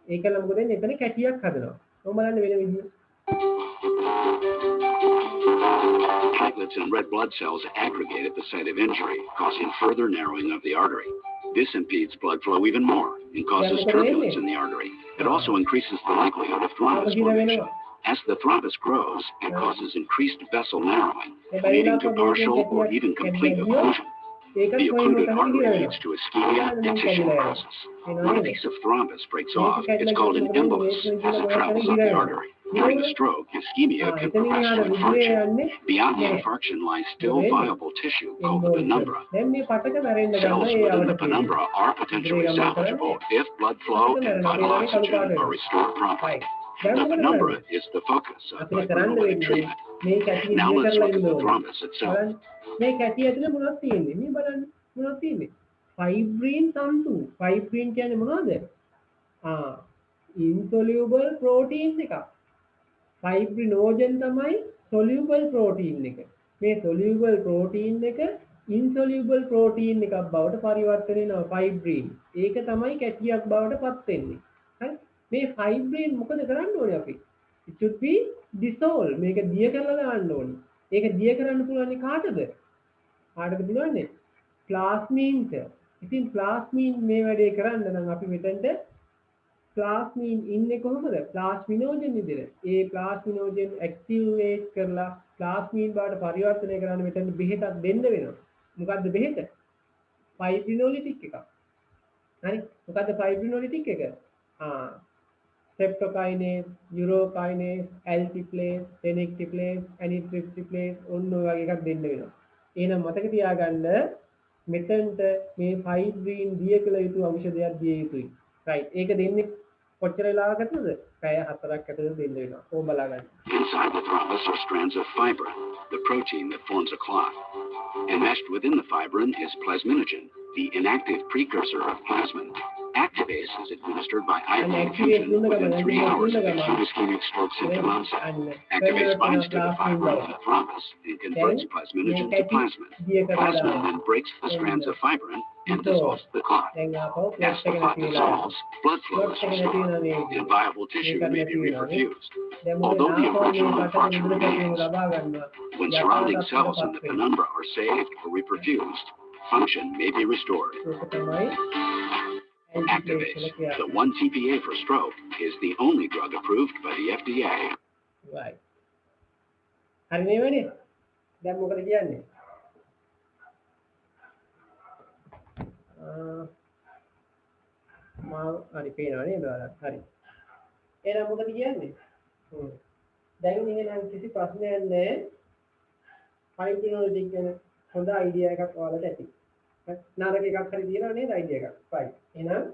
S1: ඒකල මොකද වෙන්නේ? එතන කැටියක් හදනවා. ඔබ බලන්න වෙන විදිහ.
S4: Platelets and red blood cells aggregate at the site of injury, causing further narrowing of the artery. This impedes blood flow even more and causes turbulence in the artery. It also increases the likelihood of thrombus formation. As the thrombus grows, it causes increased vessel narrowing, leading to partial or even complete occlusion. The occluded artery leads to ischemia and tissue necrosis. When a piece of thrombus breaks off, it's called an embolus as it travels up the artery. During a stroke, ischemia can progress to infarction. Beyond the infarction lies still viable tissue called the penumbra. Cells within the penumbra are potentially salvageable if blood flow and vital oxygen are restored properly. The penumbra is the focus of fibrinolytic treatment. Now let's look at the thrombus itself.
S1: මේ කැටි ඇතුලේ මොනවද තියෙන්නේ? මේ බලන්න මොනවද තියෙන්නේ? ෆයිබ්‍රින් තන්තු. ෆයිබ්‍රින් කියන්නේ මොනවද? insoluble protein එකක්. ෆයිබ්‍රිනෝජන් තමයි soluble protein එක. මේ soluble protein එක insoluble protein එකක් බවට පරිවර්තනය වෙනවා ෆයිබ්‍රින්. ඒක තමයි කැටියක් බවට පත් වෙන්නේ. හරි? මේ ෆයිබ්‍රින් මොකද කරන්න ඕනේ අපි? it should be dissolve. මේක දිය කරලා දාන්න ඕනේ. ඒක දිය කරන්න පුළුවන් කාටද? කාටද පුළුවන්නේ? ප්ලාස්මීන්ට. ඉතින් ප්ලාස්මීන් මේ වැඩේ කරන්න නම් අපි මෙතනට ප්ලාස්මීන් ඉන්නේ කොහොමද? ප්ලාස්මිනෝජන් විදිහට. ඒ ප්ලාස්මිනෝජන් ඇක්ටිවේට් කරලා ප්ලාස්මීන් බවට පරිවර්තනය කරන්න මෙතන බෙහෙතක් දෙන්න වෙනවා. මොකද්ද බෙහෙත? ෆයිබ්‍රිනොලිටික් එකක්. හරි? මොකද්ද ෆයිබ්‍රිනොලිටික් එක? streptokinase, urokinase, alteplase, tenecteplase, anitriptyplase ඔන්න ඔය වගේ එකක් දෙන්න වෙනවා. එහෙනම් මතක තියාගන්න මෙතෙන්ට මේ ෆයිබ්‍රින් දිය කළ යුතු ඖෂධයක් දිය යුතුයි. right. ඒක දෙන්නේ කොච්චර වෙලාවකටද? පැය 4ක් ඇතුළත දෙන්න වෙනවා. ඕක බලා ගන්න.
S4: Inside the thrombus are strands of fibrin, the protein that forms a clot. Enmeshed within the fibrin is plasminogen, the inactive precursor of plasmin. Activase is administered by IV infusion within 3 hours of acute ischemic stroke symptom onset. Activase binds to the fibrin in the thrombus and converts plasminogen to plasmin. Plasmin then breaks the strands of fibrin and dissolves the clot. As the clot dissolves, blood flow is restored, and viable tissue may be reperfused. Although the original function remains, when surrounding cells in the penumbra are saved or reperfused, function may be restored. Activase, the one TPA for stroke, is the only drug approved by the FDA.
S1: Right. හරි නෙවෙයි. දැන් මොකද කියන්නේ? හරි පේනවා නේද ඔයාලට? හරි. එහෙනම් මොකද කියන්නේ? දැන් ඉන්නේ කිසි ප්‍රශ්නයක් නැහැ. ෆයිබ්‍රිනොලොජි කියන හොඳ අයිඩියා එකක් ඔයාලට ඇති. නරක එකක් හරි තියෙනවා නේද අයිඩියා එකක්. right. එහෙනම්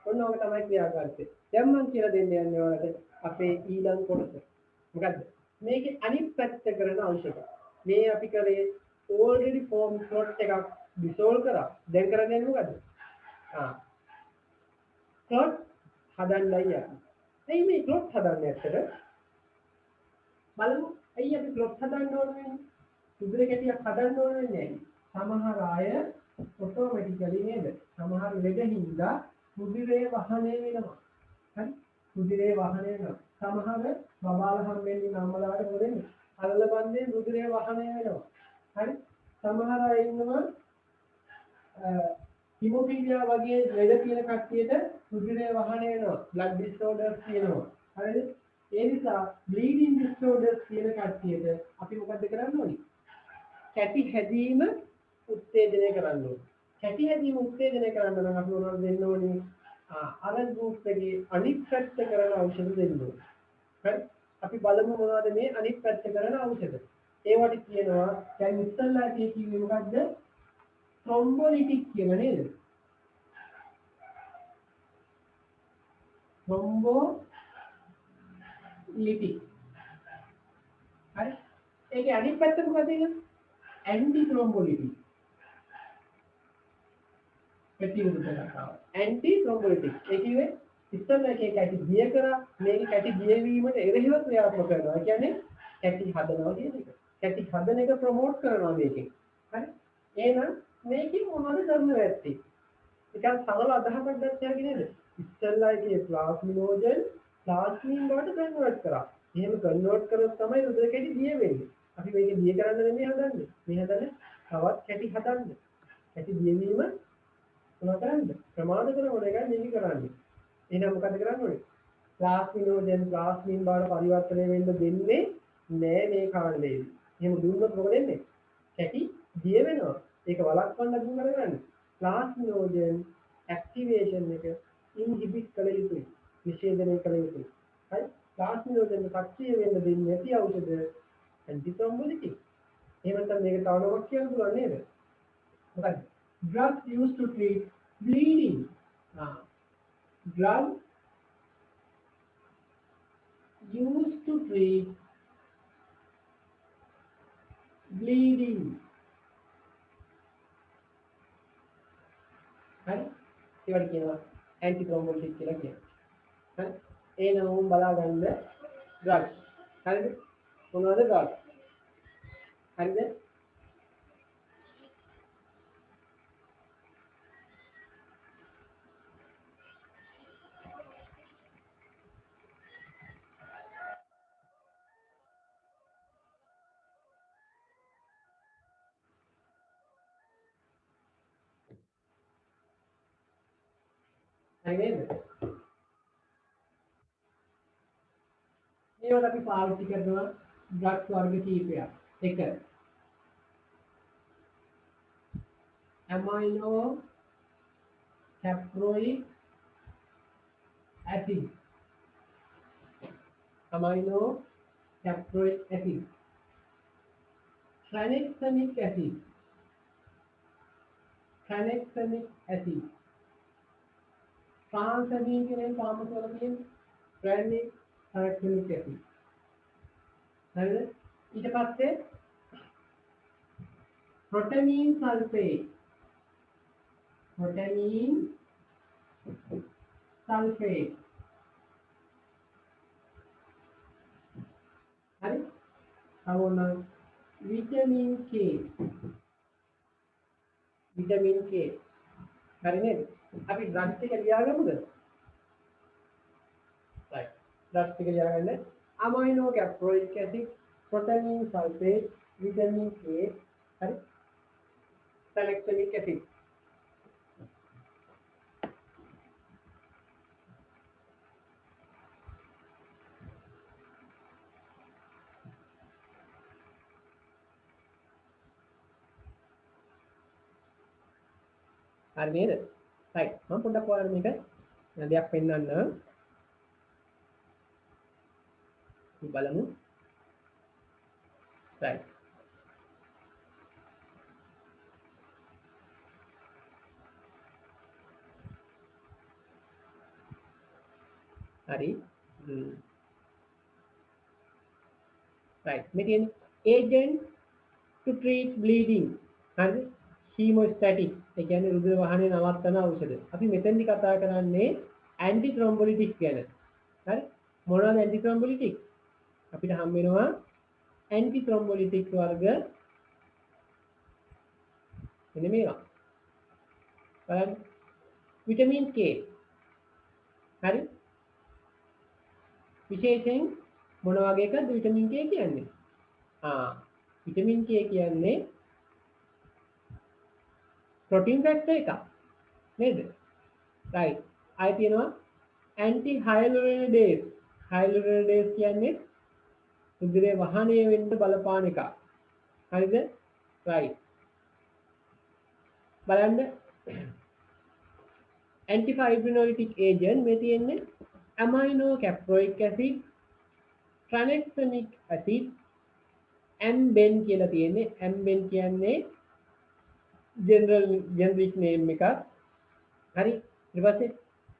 S1: ඔන්න ඔක තමයි ක්‍රියාකාරීත්වය. දැන් මම කියලා දෙන්න යන්නේ ඔයාලට අපේ ඊළඟ කොටස. මොකද්ද? මේකේ අනිත් පැත්ත කරන ඖෂධ. මේ අපි කරේ already formed clot එකක් dissolve කරා. දැන් කරන්නේ මොකද්ද? clot හදන්නයි යන්නේ. ඇයි මේ clot හදන්නේ ඇත්තට? බලමු. ඇයි අපි clot හදන්න ඕනේ? සුදුර කැටියක් හදන්න ඕනේ නැහැ. සමහර අය ඔටෝමැටිකලි නේද? සමහර ලෙඩ හින්දා රුධිරේ වහනය වෙනවා. හරි? රුධිරේ වහනය වෙනවා. සමහර බබාල හැම්බෙන්නේ නම්මලාට මොකදන්නේ? අලල බන්දේ රුධිරේ වහනය වෙනවා. හරි? සමහර අය ඉන්නවා හිමොෆීලියා වගේ ලෙඩ තියෙන කට්ටියට රුධිරේ වහනය වෙනවා. බ්ලඩ් ඩිසෝඩර්ස් තියෙනවා. හරිද? ඒ නිසා බ්ලීඩින් ඩිසෝඩර්ස් තියෙන කට්ටියට අපි මොකද කරන්න ඕනේ? කැටි හැදීම උත්තේජනය කරන්න ඕනේ. කැටි හැදීම උත්තේජනය කරන්න නම් අපි මොනවද දෙන්න ඕනේ? අර ගෲප් එකේ අනිත් පැත්ත කරන ඖෂධ දෙන්න ඕනේ. හරි? අපි බලමු මොනවද මේ අනිත් පැත්ත කරන ඖෂධ. ඒවට කියනවා දැන් ඉස්සල්ලා කිව්වේ මොකද්ද? thrombolytic කියලා නේද? thrombolytic. හරි? ඒකේ අනිත් පැත්ත මොකද කියන්නේ? anti thrombolytic. anti thrombolytic. ඒ කියන්නේ ඉස්සෙල්ලා එකේ කැටි දිය කරා මේකේ කැටි දිය වීමට එරෙහිව ක්‍රියාත්මක කරනවා. ඒ කියන්නේ කැටි හදනවා කියන එක. කැටි හදන එක ප්‍රොමෝට් කරනවා මේකෙන්. හරි? එහෙනම් මේකේ මොනවද කරන්න ඇත්තේ? ඒකත් සරල අදහසක් දැක්කේ නේද? ඉස්සෙල්ලා එකේ ප්ලාස්මිනෝජන් ප්ලාස්මින් වලට කන්වර්ට් කරා. එහෙම කන්වර්ට් කරොත් තමයි රුධිර කැටි දිය වෙන්නේ. අපි මේක දිය කරන්න නෙමෙයි හදන්නේ. මේ හදන්නේ තවත් කැටි හදන්න. කැටි දිය වීම මොනවා කරන්නද? ප්‍රමාද කරන එකයි මේක කරන්නේ. එහෙනම් මොකද කරන්න ඕනේ? ප්ලාස්මිනෝජන් ප්ලාස්මින් බවට පරිවර්තනය වෙන්න දෙන්නේ නෑ මේ කාණ්ඩයේදී. එහෙම දුන්නොත් මොකද වෙන්නේ? කැටි දිය වෙනවා. ඒක වළක්වන්න දුන්න කරන්නේ. ප්ලාස්මිනෝජන් ඇක්ටිවේෂන් එක ඉන්හිබිට් කළ යුතුයි. නිෂේධනය කළ යුතුයි. හරි? ප්ලාස්මිනෝජන් සක්‍රිය වෙන්න දෙන්නේ නැති ඖෂධ ඇන්ටි thrombolytic. එහෙම නැත්නම් මේක තව නමක් කියන්න පුළුවන් නේද? මොකක්ද? Drugs used to treat bleeding. Drugs used to treat bleeding. හරි? ඒවට කියනවා ඇන්ටි thrombolytic කියලා කියනවා. හරි? ඒ නම බලා ගන්න drugs. හරිද? මොනවද drugs? හරිද? හරි නේද? මේවට අපි පාවිච්චි කරනවා ඩ්‍රග්ස් වර්ග කීපයක්. එක amino caproic acid. amino caproic acid. tranexamic acid. tranexamic acid. tranexamic කියන්නේ පාමසවල තියෙන tranexamic acid. හරිද? ඊට පස්සේ protamine sulfate. Protamine sulfate. හරි? අවුන vitamin K. vitamin K. හරි නේද? අපි ඩ්‍රග්ස් එක ලියාගමුද? right. ඩ්‍රග්ස් එක ලියාගන්න amino caproic acid, protamine sulfate, vitamin K. හරි? salicylic acid. හරි නේද? right. මම පොඩ්ඩක් ඔයාලට මේක දෙයක් පෙන්නන්න. අපි බලමු. right. හරි. right. මේ තියෙන්නේ agent to treat bleeding. හරි. hemostatic. ඒ කියන්නේ රුධිර වහනය නවත්තන ඖෂධ. අපි මෙතෙන්දි කතා කරන්නේ ඇන්ටි ත්‍රොම්බොලිටික් ගැන. හරි? මොනවද ඇන්ටි ත්‍රොම්බොලිටික්? අපිට හම් වෙනවා ඇන්ටි ත්‍රොම්බොලිටික් වර්ග මෙන්න මේවා. බලන්න. Vitamin K. හරි? විශේෂයෙන් මොන වගේ එකද විටමින් K කියන්නේ? විටමින් K කියන්නේ protein factor එකක් නේද? right. ආයෙ තියෙනවා anti hyaluronidase. hyaluronidase කියන්නේ රුධිරේ වහනය වෙන්න බලපාන එක. හරිද? right. බලන්න antifibrinolytic agent මේ තියෙන්නේ amino caproic acid, tranexamic acid, amben කියලා තියෙන්නේ. amben කියන්නේ generic name එකක්. හරි. ඊට පස්සේ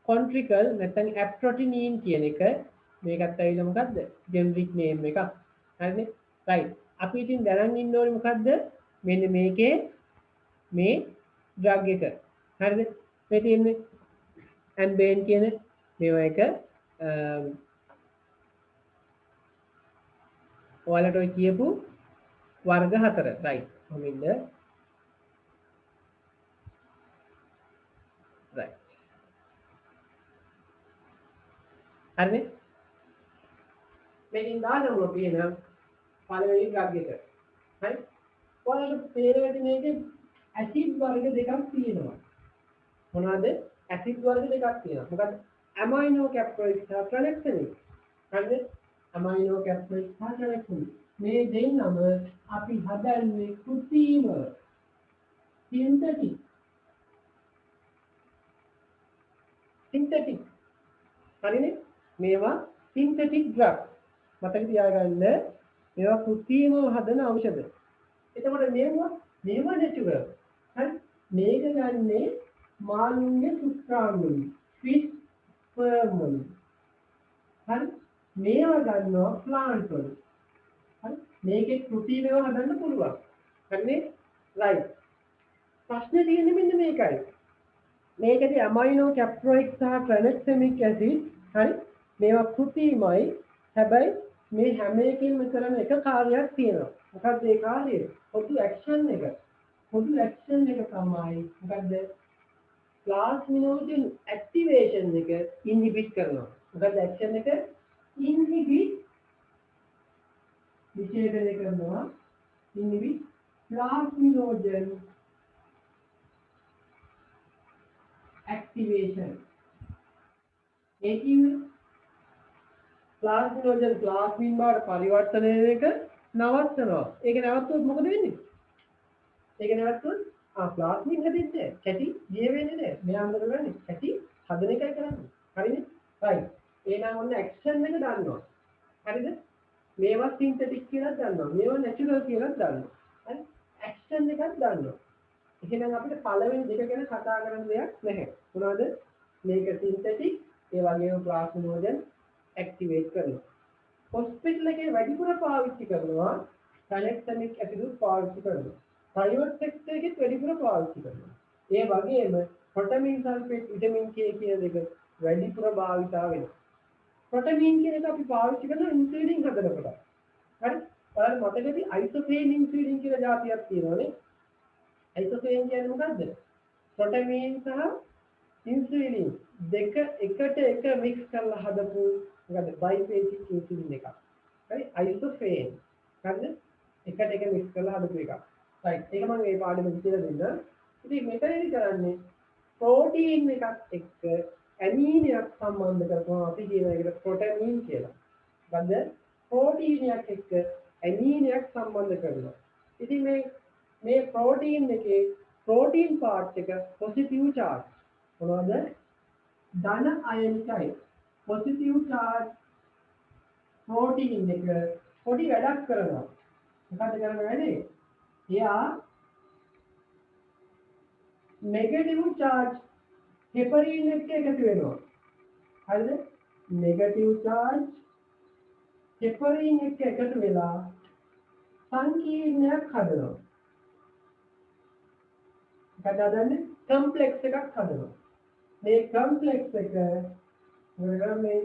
S1: contrical නැත්නම් aprotinine කියන එක මේකත් ඇවිල්ලා මොකද්ද? generic name එකක්. හරිනේ? right. අපි ඉතින් දැනන් ඉන්න ඕනේ මොකද්ද? මෙන්න මේකේ මේ drug එක. හරිද? මේ තියෙන්නේ amben කියන මේවා එක ඔයාලට ඔය කියපු වර්ග 4. right. කොහොමද? right. හරිනේ? මේකෙන් දානම තියෙන පළවෙනි drug එක. හරි? ඔයාලට තේරෙන්නේ මේකේ ඇසිඩ් වර්ග දෙකක් තියෙනවා. මොනවද? ඇසිඩ් වර්ග දෙකක් තියෙනවා. මොකද amino caproic සහ tranexamic. හරිද? amino caproic සහ tranexamic. මේ දෙන්නම අපි හදන්නේ කෘත්‍රිම synthetic. හරිනේ? මේවා synthetic drug. මතක තියාගන්න මේවා කෘත්‍රිමව හදන ඖෂධ. එතකොට මේවා natural. හරි? මේක ගන්නේ මාළුන්ගේ සුත්‍රාංගවලින්, fish sperm වලින්. හරි? මේවා ගන්නවා plant වලින්. හරි? මේකේ කෘත්‍රිමව හදන්න පුළුවන්. හරිනේ? right. ප්‍රශ්නේ තියෙන්නේ මෙන්න මේකයි. මේකේ amino caproic සහ tranexamic acid හරි මේවා කෘත්‍රිමයි. හැබැයි මේ හැම එකකින්ම කරන එක කාර්යයක් තියෙනවා. මොකක්ද ඒ කාර්යය? පොදු ඇක්ෂන් එක. පොදු ඇක්ෂන් එක තමයි මොකද්ද? plasminogen activation එක inhibit කරනවා. මොකද්ද ඇක්ෂන් එක? inhibit විශේෂණය කරනවා. inhibit plasminogen activation. ඒ කියන්නේ plasminogen plasmin බවට පරිවර්තනය වෙන එක නවත්තනවා. ඒක නවත්තොත් මොකද වෙන්නේ? ඒක නවත්තොත් plasmin හැදෙන්නේ නැහැ. කැටි දිය වෙන්නේ නැහැ. මෙයා මොකද කරන්නේ? කැටි හදන එකයි කරන්නේ. හරිනේ? right. එහෙනම් ඔන්න ඇක්ෂන් එක දන්නවා. හරිද? මේවා සින්තටික් කියලා දන්නවා. මේවා නැචරල් කියලා දන්නවා. හරි? ඇක්ෂන් එකක් දන්නවා. එහෙනම් අපිට පළවෙනි දෙක ගැන කතා කරන්න දෙයක් නැහැ. මොනවද? මේක සින්තටික්, ඒ වගේම plasminogen activate කරනවා. hospital එකේ වැඩිපුර පාවිච්චි කරනවා tranexamic acid පාවිච්චි කරනවා. ප්‍රයිවට් සෙක්ටර් එකෙත් වැඩිපුර පාවිච්චි කරනවා. ඒ වගේම ප්‍රොටමින් සල්ෆේට් විටමින් K කියන දෙක වැඩිපුර භාවිතා වෙනවා. ප්‍රොටමින් කියන එක අපි පාවිච්චි කරන ඉන්සුලින් හදනකොට. හරි? ඔයාලට මතකද අයිසෝෆේන් ඉන්සුලින් කියලා જાතියක් තියෙනවානේ. අයිසෝෆේන් කියන්නේ මොකද්ද? ප්‍රොටමින් සහ ඉන්සුලින් දෙක එකට එක මික්ස් කරලා හදපු මොකද්ද? බයිපේසික් ඉන්සුලින් එකක්. හරි? අයිසෝෆේන්. හරිද? එකට එක මික්ස් කරලා හදපු එකක්. රයිට්. ඒක මම මේ පාඩමෙන් කියලා දෙන්නම්. ඉතින් මෙතනදී කරන්නේ ප්‍රෝටීන් එකක් එක්ක ඇමීනයක් සම්බන්ධ කරපුවම අපි කියන එකට ප්‍රොටමින් කියලා. මොකද ප්‍රෝටීනයක් එක්ක ඇමීනයක් සම්බන්ධ කරනවා. ඉතින් මේ ප්‍රෝටීන් එකේ ප්‍රෝටීන් පාර්ට් එක පොසිටිව් චාර්ජ්. මොනවද? ධන අයනිකයි. පොසිටිව් චාර්ජ් ප්‍රෝටීන් එක පොඩි වැඩක් කරනවා. මොකද කරන්න වැඩේ? එයා නෙගටිව් චාර්ජ් හෙපරින් එක්ක එකතු වෙනවා. හරිද? නෙගටිව් චාර්ජ් හෙපරින් එක්ක එකතු වෙලා සංකීර්ණයක් හදනවා. මොකද හදන්නේ? කම්ප්ලෙක්ස් එකක් හදනවා. මේ කම්ප්ලෙක්ස් එක මේ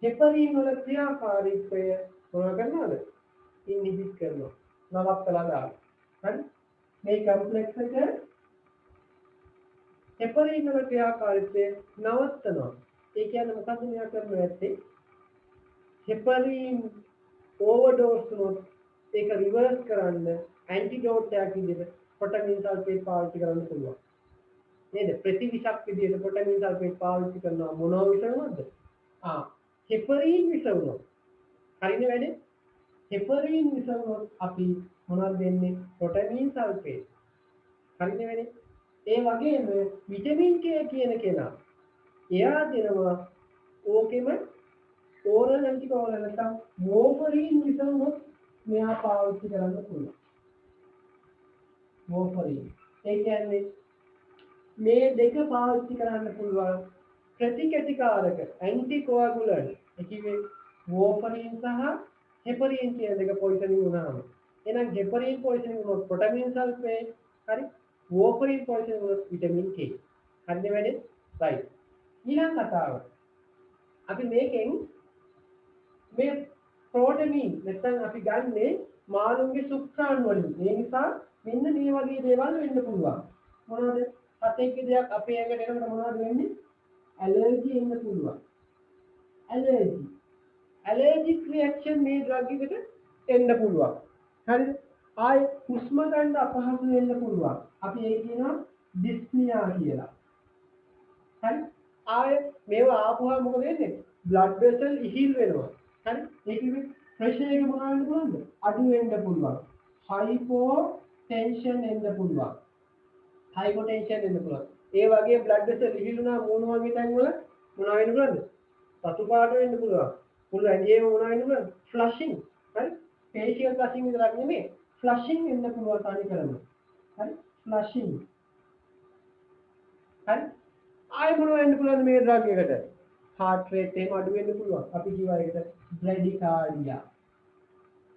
S1: හෙපරින් වල ක්‍රියාකාරීත්වය මොනවද කරනවද? ඉන්හිබිට් කරනවා. නවත්තලා දානවා. හරි? මේ කම්ප්ලෙක්ස් එක හෙපරින් වල ක්‍රියාකාරීත්වය නවත්තනවා. ඒ කියන්නේ මොකද්ද මෙයා කරන්නේ නැත්තේ? හෙපරින් ඕවර්ඩෝස් වුණොත් ඒක රිවර්ස් කරන්න ඇන්ටිඩෝට් එකක් විදිහට ප්‍රොටමින් සල්ෆේට් පාවිච්චි කරන්න පුළුවන්. නේද? ප්‍රතිවිෂක් විදිහට ප්‍රොටමින් සල්ෆේට් පාවිච්චි කරනවා මොනවා විස වුණොත්ද? හෙපරින් විස වුණොත්. හරිනේ වැඩේ? හෙපරින් විස වුණොත් අපි මොනවද දෙන්නේ? ප්‍රොටමින් සල්ෆේට්. හරිනේ වැඩේ? ඒ වගේම විටමින් K කියන කෙනා එයා දෙනවා ඕකෙම ඕරල් ඇන්ටිකෝවල නැත්නම් වෝෆරින් විසවුනොත් මෙයා පාවිච්චි කරන්න පුළුවන්. වෝෆරින්. ඒ කියන්නේ මේ දෙක පාවිච්චි කරන්න පුළුවන් ප්‍රතිකටිකාරක ඇන්ටිකෝගුලන්ට්. ඒ කියන්නේ වෝෆරින් සහ හෙපරින් කියන දෙක පොයිසනින් වුණාම. එහෙනම් හෙපරින් පොයිසනින් වුණොත් ප්‍රොටමින් සල්ෆේට් හරි warfarin poison was vitamin K. හරිද වැඩේ? right. ඊළඟ කතාව. අපි මේකෙන් මේ ප්‍රෝටමින් නැත්නම් අපි ගන්නේ මාළුන්ගේ සුක්‍රාණු වලින්. ඒ නිසා මෙන්න මේ වගේ දේවල් වෙන්න පුළුවන්. මොනවද? සතෙක්ගේ දෙයක් අපේ ඇඟට එනකොට මොනවද වෙන්නේ? ඇලර්ජි එන්න පුළුවන්. ඇලර්ජි. ඇලර්ජික් රියැක්ෂන් මේ ඩ්‍රග් එකට එන්න පුළුවන්. හරිද? ආය හුස්ම ගන්න අපහසු වෙන්න පුළුවන්. අපි ඒක කියනවා ඩිස්නියා කියලා. හරි? ආය මේවා ආපුවා මොකද වෙන්නේ? බ්ලඩ් වෙසල් ඉහිල් වෙනවා. හරි? ඒකෙදි ප්‍රෙෂර් එක මොනවා වෙන්න පුළුවන්ද? අඩු වෙන්න පුළුවන්. හයිපෝ ටෙන්ෂන් එන්න පුළුවන්. හයිපෝටෙන්ෂන් එන්න පුළුවන්. ඒ වගේ බ්ලඩ් වෙසල් ඉහිලුණා මොන වගේ තැන් වල මොනවා වෙන්න පුළුවන්ද? සතු පාට වෙන්න පුළුවන්. මුළු ඇඟේම මොනවා වෙන්න පුළුවන්ද? ෆ්ලෂින්. හරි? ෆේෂියල් ෆ්ලෂින් විතරක් නෙමෙයි ෆ්ලෂින් එන්න පුළුවන් තනි කරම. හරි? ෆ්ලෂින්. හරි? ආයෙ මොනවා වෙන්න පුළුවන්ද මේ ඩ්‍රග් එකට? heart rate එක අඩු වෙන්න පුළුවන්. අපි කියවා ඒකට බ්‍රැඩිකාඩියා.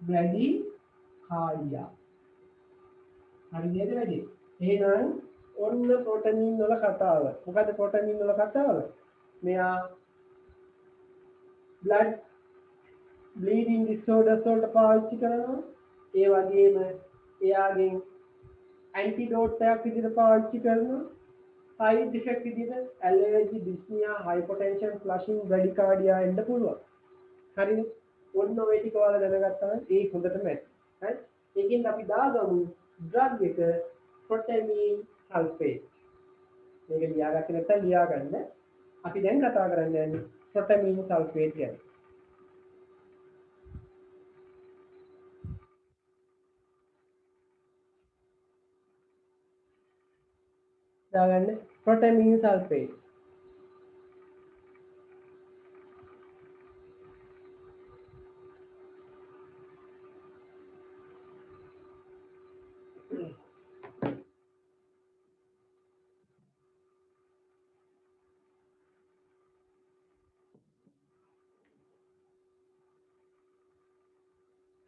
S1: බ්‍රැඩිකාඩියා. හරි නේද වැඩි? එහෙනම් ඔන්න ප්‍රෝටමින් වල කතාව. මොකද ප්‍රෝටමින් වල කතාව? මෙයා blood bleeding disorders වලට පාවිච්චි කරනවා. ඒ වගේම එයාගෙන් ඇන්ටිඩෝට් එකක් විදිහට පාවිච්චි කරනවා. සයිඩ් ඉෆෙක්ට් විදිහට ඇලර්ජි, ඩිස්නියා, හයිපෝටෙන්ෂන්, ෆ්ලෂින්, බ්‍රැඩිකාඩියා එන්න පුළුවන්. හරිනේ? ඔන්න ඔය ටික ඔයාලා දැනගත්තා නම් ඒක හොඳටම ඇති. හරි? ඒකෙන් අපි දාගමු ඩ්‍රග් එක ප්‍රොටමින් සල්ෆේට්. මේක ලියාගත්තේ නැත්නම් ලියාගන්න. අපි දැන් කතා කරන්න යන්නේ ප්‍රොටමින් සල්ෆේට් ගැන. දාගන්න ප්‍රොටමින් සල්ෆේට්.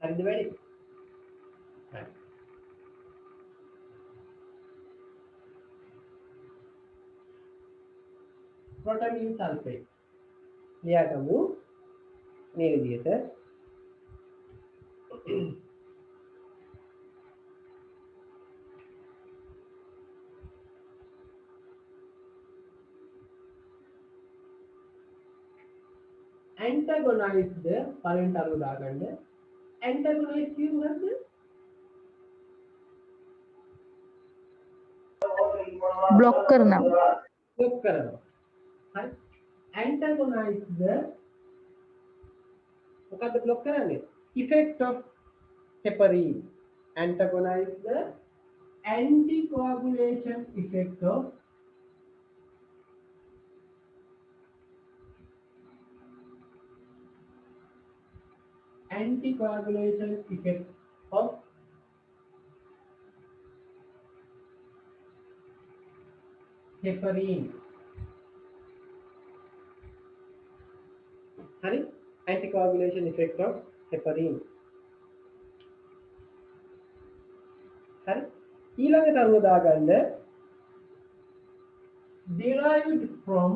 S1: හරිද වැඩි? හරි. protamine sulfate. ලියාගමු මේ විදිහට. antagonize the පළවෙනි තරුව දාගන්න. antagonize කියන්නේ මොකද්ද?
S2: block කරනවා.
S1: block කරනවා. හරි. antagonize the මොකද්ද block කරන්නේ? effect of heparin. antagonize the anticoagulation effect of heparin. හරි. anticoagulation effect of heparin. හරි. ඊළඟ තරුව දාගන්න derived from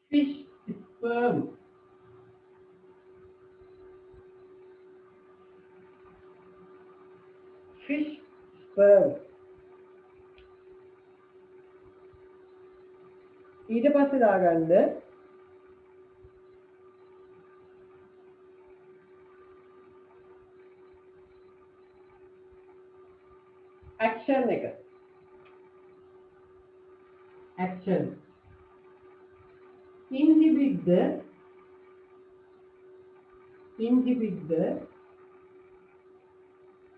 S1: fish sperm. Fish sperm. ඊට පස්සේ දාගන්න action එක. action inhibit the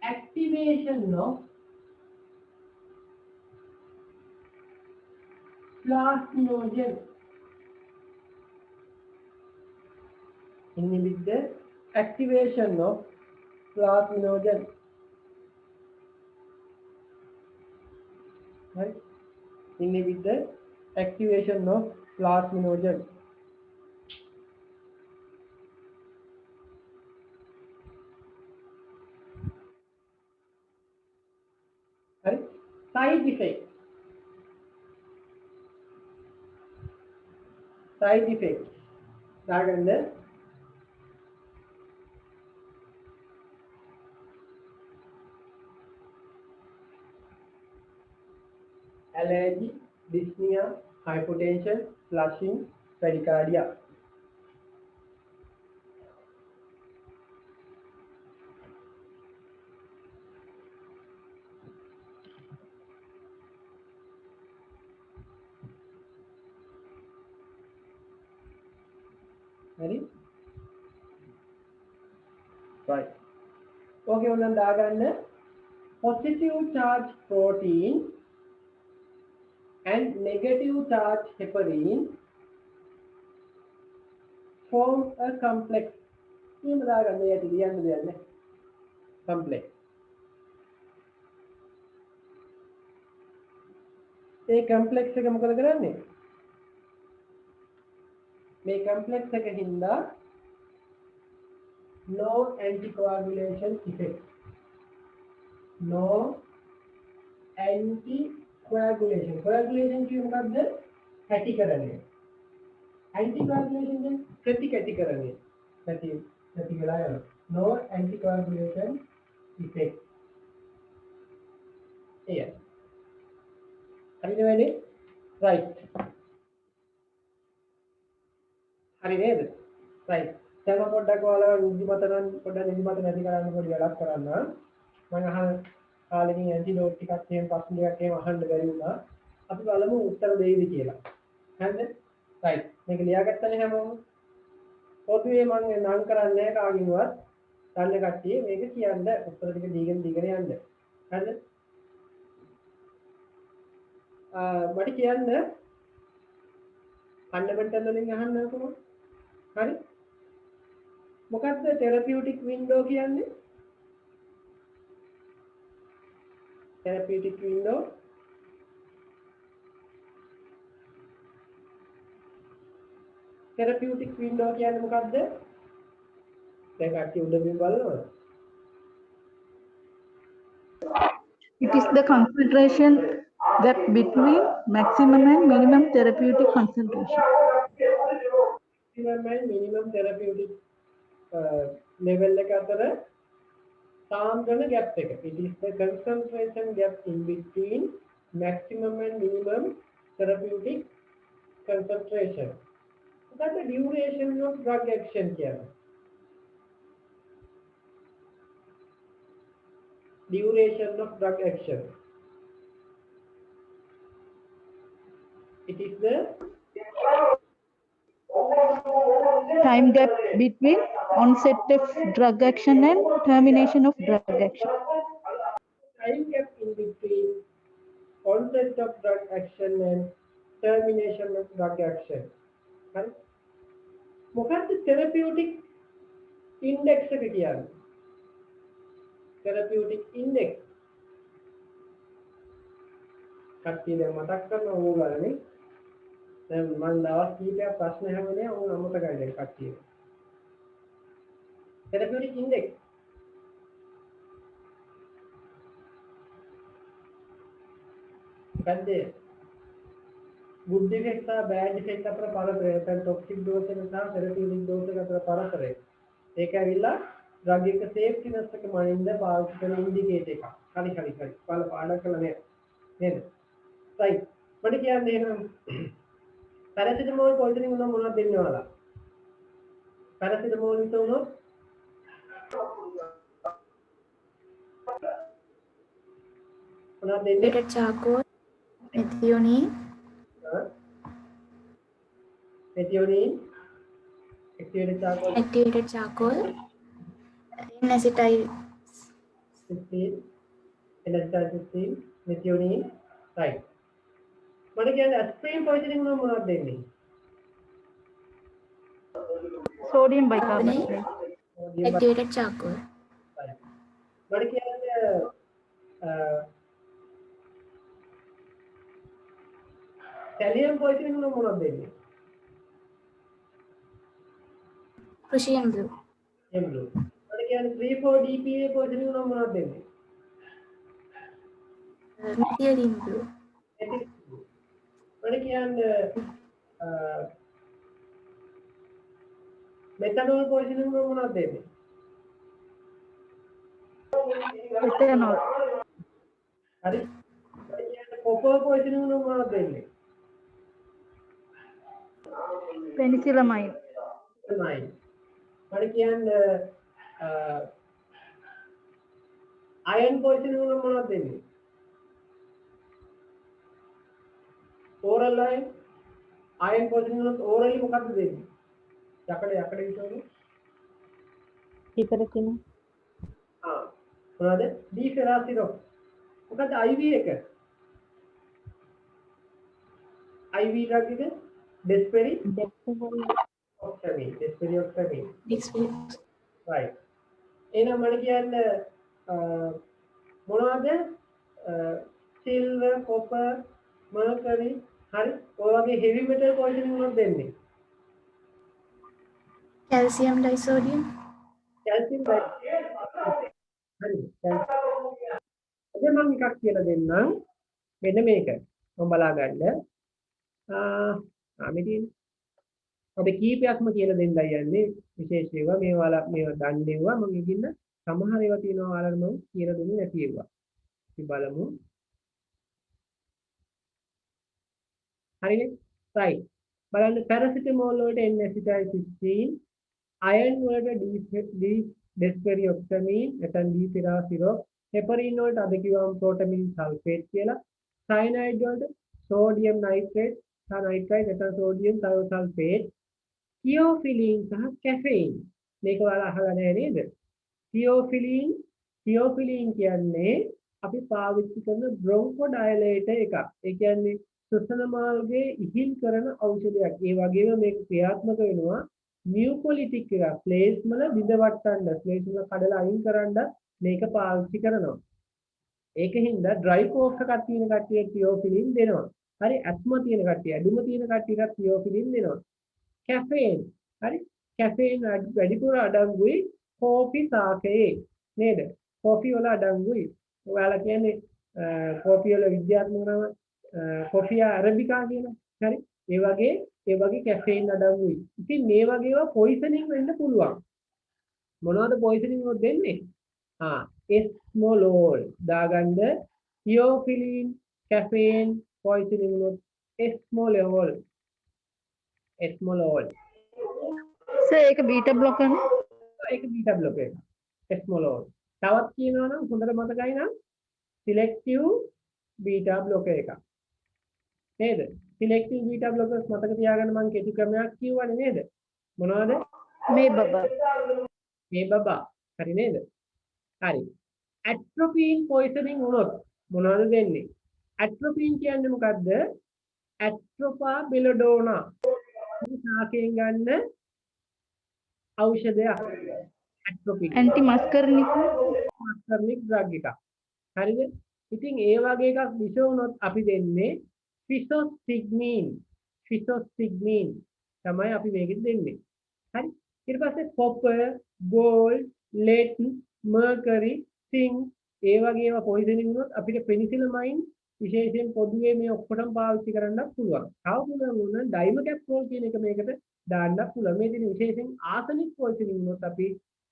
S1: activation of plasminogen. Inhibit the activation of plasminogen. Right? Inhibit the activation of plasminogen. Right? Side effects. දාගන්න allergy, dyspnea, hypotension, flushing, bradycardia. Ready? Right. Okay, ඔන්න දාගන්න positive charge protein and negative charge heparin form a complex. එහෙම දාගන්න යට ලියන්න දෙයක් නැහැ. complex. මේ complex එක මොකද කරන්නේ? මේ complex එක හින්දා no anticoagulation effect. No anticoagulation. Coagulation කියන්නේ මොකද්ද? කැටිකරණය. Anticoagulation කියන්නේ කැටිකරණය. කැටි වෙලා යනවා. No anticoagulation effect. එය. හරිද වෙන්නේ? right. හරි නේද? right. දැන් මම පොඩ්ඩක් ඔයාලව නිදිමත නැති කරන්න පොඩි වැඩක් කරන්න. මම අහන කාලෙකින් ඇන්ටිඩෝට් ටිකක් එහෙම ප්‍රශ්න ටිකක් එහෙම අහන්න බැරි වුණා. අපි බලමු උත්තර දෙයිද කියලා. හරිද? right. මේක ලියාගත්තනේ හැමෝම. පොදුවේ මම නම් කරන්නේ නැහැ කාගෙන්වත්. දන්න කට්ටිය මේක කියන්න උත්තර ටික දීගෙන යන්න. හරිද? මට කියන්න ෆන්ඩමෙන්ටල් වලින් අහන්න කොහොමද? හරි? මොකක්ද therapeutic window කියන්නේ? therapeutic window therapeutic window කියන්නේ මොකද්ද? දැන් අපි උඩින් බලනවා.
S2: It is the concentration gap between maximum and minimum therapeutic concentration.
S1: Maximum and minimum therapeutic level එක අතර සාන්ද්‍රණ gap එක. It is the concentration gap in between maximum and minimum therapeutic concentration. That's the duration of drug action කියන්නේ. Duration of drug action. It is the
S2: Time gap between onset of drug action and termination of drug action.
S1: time gap in between onset of drug action and termination of drug action. Right? මොකක්ද therapeutic index එක කියන්නේ? therapeutic index. කට්ටිය දැන් මතක් කරනවා ඕගොල්ලෝනේ. දැන් මම දවස් කීපයක් ප්‍රශ්න අහන්නේ ඕන අමතකයි දැන් කට්ටිය. therapeutic index. මොකද්ද? good effect සහ bad effect අතර පරතරය. නැත්නම් toxic dose එක සහ therapeutic dose එක අතර පරතරය. ඒක ඇවිල්ලා drug එක safetyness එක මනින්ද පාවිච්චි කරන ඉන්ඩිකේටර් එකක්. හරි. පාඩම් කළා නේද? right. මට කියන්න එහෙනම් paracetamol poisoning වුණා මොනවද දෙන්නේ ඔයාලා? paracetamol විතර වුණොත් මොනවද දෙන්නේ?
S3: Activated charcoal, methionine,
S1: methionine, activated charcoal,
S3: N-acetyl,
S1: 16, N-acetyl 16, methionine, right. මට කියන්නේ aspirin poisoning වුණා මොනවද දෙන්නේ?
S2: Sodium bicarbonate.
S3: activated charcoal,
S1: right. මට කියන්නේ thallium poisoning වුණා මොනවද දෙන්නේ?
S3: Prussian blue,
S1: blue. මට කියන්නේ 3,4-DPA poisoning වුණා මොනවද දෙන්නේ?
S3: methylene blue,
S1: මට කියන්නේ methanol poisoning වුණා මොනවද දෙන්නේ?
S2: Ethanol.
S1: හරි. මට කියන්නේ copper poisoning වුණා මොනවද දෙන්නේ?
S2: Penicillamine.
S1: Nine. මට කියන්නේ iron poisoning වුණා මොනවද දෙන්නේ? oral iron poisoning වුණොත් orally මොකක්ද දෙන්නේ? යකඩ විතරනේ.
S2: Piperacin.
S1: මොනවද? D-ferrous. මොකද IV එක? IV drug එක desperioxamine. right. එහෙනම් මම කියන්නේ මොනවද? silver, copper, mercury, හරි. ඔය වගේ heavy metal poisoning වුණොත් දෙන්නේ.
S3: calcium disodium,
S1: calcium hydroxide. හරි. අද මම එකක් කියලා දෙන්නම්. මෙන්න මේක. මම බලා ගන්න. මෙතන අපි කීපයක්ම කියලා දෙන්නයි යන්නේ. විශේෂ ඒවා මේවා දන්නේවා මම ඉතින් සමහර ඒවා තියෙනවා ඔයාලට මම කියලා දුන්නේ නැති ඒවා. අපි බලමු. හරිනේ? right. බලන්න paracetamol වලට N-acetyl 16, iron වලට desperioxamine නැත්නම් D-ferrous, heparin වලට අද කිව්වම protamine sulfate කියලා, cyanide වලට sodium nitrate සහ nitrite නැත්නම් sodium thiosulfate, theophylline සහ caffeine. මේක ඔයාලා අහලා නැහැ නේද? theophylline කියන්නේ අපි පාවිච්චි කරන bronchodilator එකක්. ඒ කියන්නේ ශ්වසන මාර්ගයේ ඉහිල් කරන ඖෂධයක්. ඒ වගේම මේක ක්‍රියාත්මක වෙනවා මියුකොලිටික් එක ප්ලේස් වල විඳවට්ටන්න, ප්ලේස් වල කඩලා අයින් කරන්න මේක පාවිච්චි කරනවා. ඒකින්ද ඩ්‍රයි කෝෆ් එකක් තියෙන කට්ටිය තියෝෆිලින් දෙනවා. හරි ඇස්මා තියෙන කට්ටිය, ඇඩුම තියෙන කට්ටියට තියෝෆිලින් දෙනවා. කැෆේන්. හරි? කැෆේන් වැඩිපුර අඩංගුයි කෝපි සාකයේ නේද? කෝපි වල අඩංගුයි. ඔයාලා කියන්නේ කෝපි වල විද්‍යාත්මක නම කොෆියා අරබිකා කියන. හරි? ඒ වගේ කැෆේන් අඩංගුයි. ඉතින් මේ වගේ ඒවා පොයිසනින් වෙන්න පුළුවන්. මොනවද පොයිසනින් වල දෙන්නේ? එස්මොලෝල් දාගන්න තියෝෆිලින් කැෆේන් පොයිසනින් වල එස්මොලෝල්
S2: සර් ඒක බීටා බ්ලොකර් නේ.
S1: ඒක බීටා බ්ලොකර් එක. එස්මොලෝල්. තවත් කියනවා නම් හොඳට මතකයි නම් සිලෙක්ටිව් බීටා බ්ලොකර් එක. නේද? සිලෙක්ටිව් බීටා බ්ලොකර්ස් මතක තියාගන්න මම කෙටි ක්‍රමයක් කියවනේ නේද? මොනවද?
S2: මේ බබා.
S1: මේ බබා. හරි නේද? හරි. ඇට්‍රොපීන් පොයිසනින් වුණොත් මොනවද දෙන්නේ? ඇට්‍රොපීන් කියන්නේ මොකද්ද? ඇට්‍රොපා බෙලඩෝනා. මේ ශාකයෙන් ගන්න ඖෂධයක්. ඇට්‍රොපීන්.
S2: ඇන්ටි මස්කර්නික්
S1: ඩ්‍රග් එකක්. හරිද? ඉතින් ඒ වගේ එකක් විෂ වුණොත් අපි දෙන්නේ ෆිසොස්ටිග්මීන්. ෆිසොස්ටිග්මීන් තමයි අපි මේකෙත් දෙන්නේ. හරි? ඊට පස්සේ copper, gold, lead, mercury, zinc ඒ වගේ ඒවා පොයිසනින් වුණොත් අපිට පෙනිසිලමයින් විශේෂයෙන් පොදුවේ මේ ඔක්කොටම පාවිච්චි කරන්නත් පුළුවන්. තව පුළුවන් වුණා ඩයිමකැප්‍රෝල් කියන එක මේකට දාන්නත් පුළුවන්. මේ දින විශේෂයෙන් ආසනික් පොයිසනින් වුණොත් අපි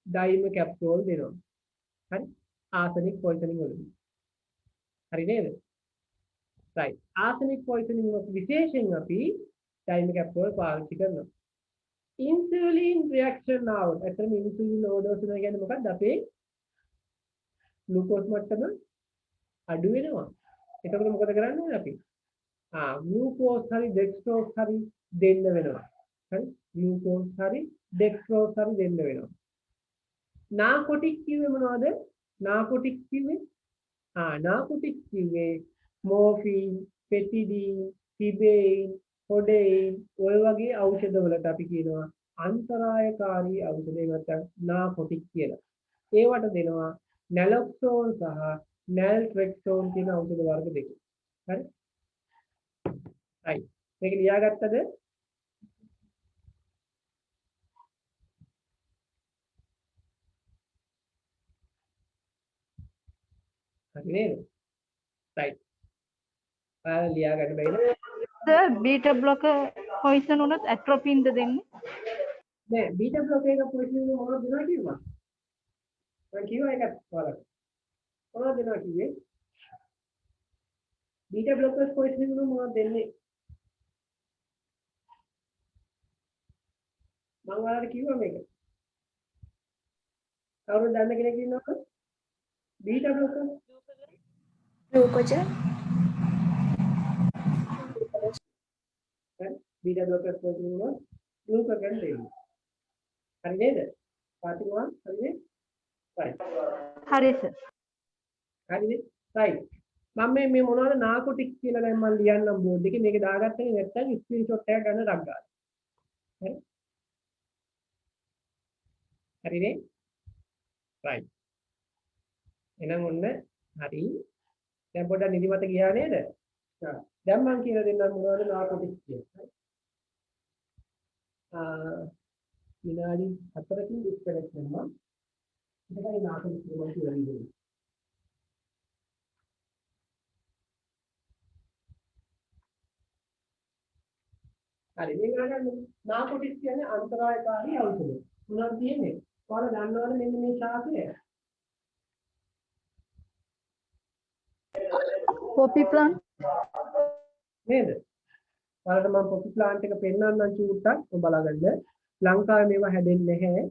S1: ඩයිමකැප්‍රෝල් දෙනවා. හරි? ආසනික් පොයිසනින් වලදී. හරි නේද? right. ආසනික් පොයිසනින් වලදී විශේෂයෙන් අපි ඩයිමකැප්‍රෝල් පාවිච්චි කරනවා. ඉන්සුලින් රියැක්ෂන් ආවොත් ඇත්තටම ඉන්සුලින් ඕවර්ඩෝස් වෙනවා කියන්නේ මොකක්ද? අපේ ග්ලූකෝස් මට්ටම අඩු වෙනවා. එතකොට මොකද කරන්නේ අපි? ග්ලූකෝස් හරි ඩෙක්ස්ට්‍රෝස් හරි දෙන්න වෙනවා. හරි? ග්ලූකෝස් හරි ඩෙක්ස්ට්‍රෝස් හරි දෙන්න වෙනවා. නාකොටික් කිව්වේ මොනවද? නාකොටික් කිව්වේ නාකොටික් කිව්වේ මෝෆින්, පෙටිඩින්, තිබේන්, කොඩේන් ඔය වගේ ඖෂධ වලට අපි කියනවා අන්තරායකාරී ඖෂධ නැත්නම් නාකොටික් කියලා. ඒවට දෙනවා නැලොක්සෝන් සහ නැල්ට්‍රෙක්සෝන් කියන ඖෂධ වර්ග දෙක. හරි? right. මේක ලියාගත්තද? හරි නේද? right. ලියාගන්න බැයිද?
S2: සර් බීටා බ්ලොකර් පොයිසන් උනත් ඇට්‍රොපින්ද දෙන්නේ?
S1: නෑ බීටා බ්ලොකර් එක පොයිසන් එක මොනවද දෙනවා කිව්වා? මම කිව්වා ඒකත් ඔයාලට. මොනවද දෙනවා කිව්වේ? බීටා බ්ලොකර්ස් පොයිසන් එක මොනවද දෙන්නේ? මම ඔයාලට කිව්වා මේක. කවුරුද දන්න කෙනෙක් ඉන්නවද? Beta blocker
S3: Glucogen.
S1: beta blockers poison වුණොත් ග්ලූකෝගන් දෙන්නේ. හරි නේද? පාතිමා හරි නේද? right.
S2: හරි සර්.
S1: හරිනේ? right. මම මේ මොනවද නාකොටික් කියලා දැන් මම ලියන්නම් බෝඩ් එකේ මේක දාගත්තේ නැත්නම් ස්ක්‍රීන්ෂොට් එකක් ගන්න රක් ගන්න. හරි? හරිනේ? right. එහෙනම් ඔන්න හරි. දැන් පොඩ්ඩක් නිදිමත ගියා නේද? දැන් මම කියලා දෙන්නම් මොනවද නාකොටික්ස් කියලා. විනාඩි 4කින් ඩිස්කනෙක්ට් වෙනවා. ඒකයි නාකොටික්ස් මම කියලා දෙන්නේ. හරි මේ ගන්න නාකොටික්ස් කියන්නේ අන්තරායකාරී ඖෂධ. මොනවද තියෙන්නේ? ඔයාලා දන්නවද මෙන්න මේ ශාකය?
S2: poppy plant
S1: නේද? ඔයාලට මම poppy plant එක පෙන්නන්නම් චූට්ටක් ඔබ බලගන්න. ලංකාවේ මේවා හැදෙන්නේ නැහැ.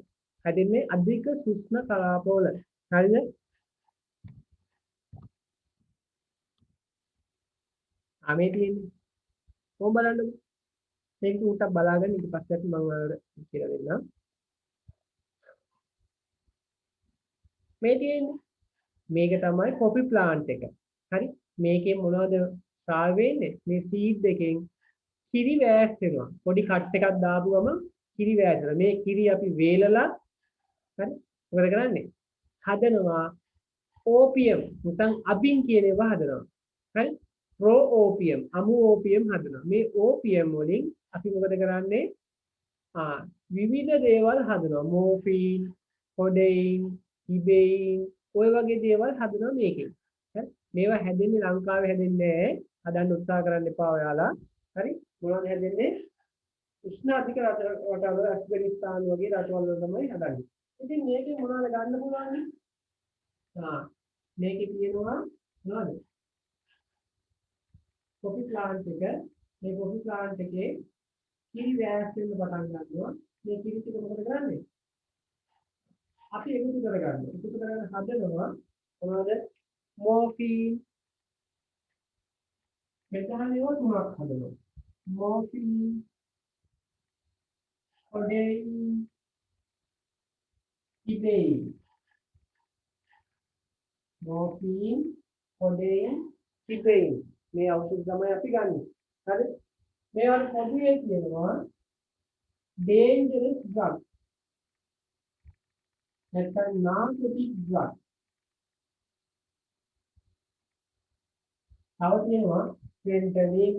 S1: හැදෙන්නේ අධික සුෂ්ම කලාපවල. හරිද? මේ තියෙන්නේ. කොහොම බලන්නද? මේක චූට්ටක් බලාගන්න ඊට පස්සේ මම ඔයාලට කියලා දෙන්නම්. මේ තියෙන්නේ. මේක තමයි poppy plant එක. හරි? මේකෙන් මොනවද ස්ටාර් වෙන්නේ? මේ සීඩ් එකෙන් කිරි වෑස් වෙනවා. පොඩි කට් එකක් දාපු ගමන් කිරි වෑස් වෙනවා. මේ කිරි අපි වේලලා හරි මොකද කරන්නේ? හදනවා ඕපියම් නැත්නම් අබින් කියන ඒවා හදනවා. හරි? ප්‍රෝ ඕපියම්, අමු ඕපියම් හදනවා. මේ ඕපියම් වලින් අපි මොකද කරන්නේ? විවිධ දේවල් හදනවා. මෝෆින්, කොඩෙයින්, ඉබෙයින් ඔය වගේ දේවල් හදනවා මේකෙන්. හරි? මේවා හැදෙන්නේ ලංකාවේ හැදෙන්නේ නැහැ. හදන්න උත්සාහ කරන්න එපා ඔයාලා. හරි? මොනවද හැදෙන්නේ? උෂ්ණ අධික රටවල ඇෆ්ගනිස්තාන් වගේ රටවල් වල තමයි හදන්නේ. ඉතින් මේකේ මොනවද ගන්න පුළුවන්? මේකේ තියෙනවා මොනවද? කොෆි ප්ලාන්ට් එක. මේ කොෆි ප්ලාන්ට් එකේ කිරි වෑස් වෙන්න පටන් ගන්නවා. මේ කිරි ටික මොකද කරන්නේ? අපි එකතු කරගන්නවා. එකතු කරගෙන හදනවා මොනවද? මෝෆින්. මෙතන ඒවා තුනක් හදනවා. මෝෆින්, කොඩෙයින්, ඉබෙයින්. මෝෆින්, කොඩෙයින්, ඉබෙයින්. මේ ඖෂධ තමයි අපි ගන්න. හරි? මේවට පොදුවේ කියනවා dangerous drug. නැත්නම් narcotic drug. තව තියෙනවා fentanyl,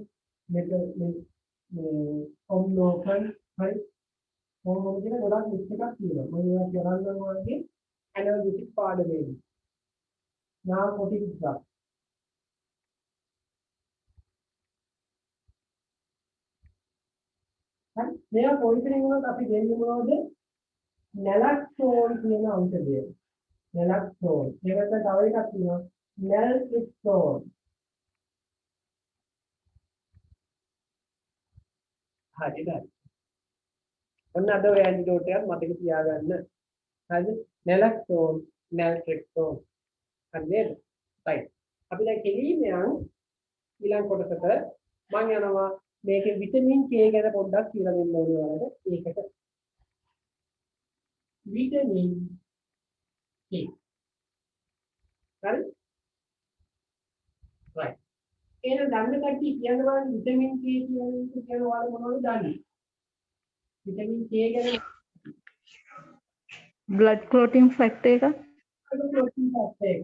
S1: omlophane, හරි? මොනවද කියන ගොඩක් ලිස්ට් එකක් තියෙනවා. මම ඒවා කරන්නම් වගේ analgesic පාඩමේදී. narcotic drug. හරි? මේවා පොයිසනින් වලට අපි දෙන්නේ මොනවද? naloxone කියන ඖෂධය. naloxone. ඒකට තව එකක් තියෙනවා naltrexone. හරිද? ඔන්න අද ඔය ඇන්ටිඩෝට් එකක් මතක තියාගන්න. හරිද? naloxone, naltrexone. හරිද? right. අපි දැන් කෙලින්ම ඊළඟ කොටසට මම යනවා මේකේ විටමින් K ගැන පොඩ්ඩක් කියලා දෙන්න ඕනේ ඔයාලට. ඒකට විටමින් K. හරි? right. එහෙනම් දන්න කට්ටිය කියන්න බලන්න විටමින් K කියන ඔයාලා මොනවද දන්නේ? විටමින් K ගැන
S2: blood clotting factor එක.
S1: protein factor එක.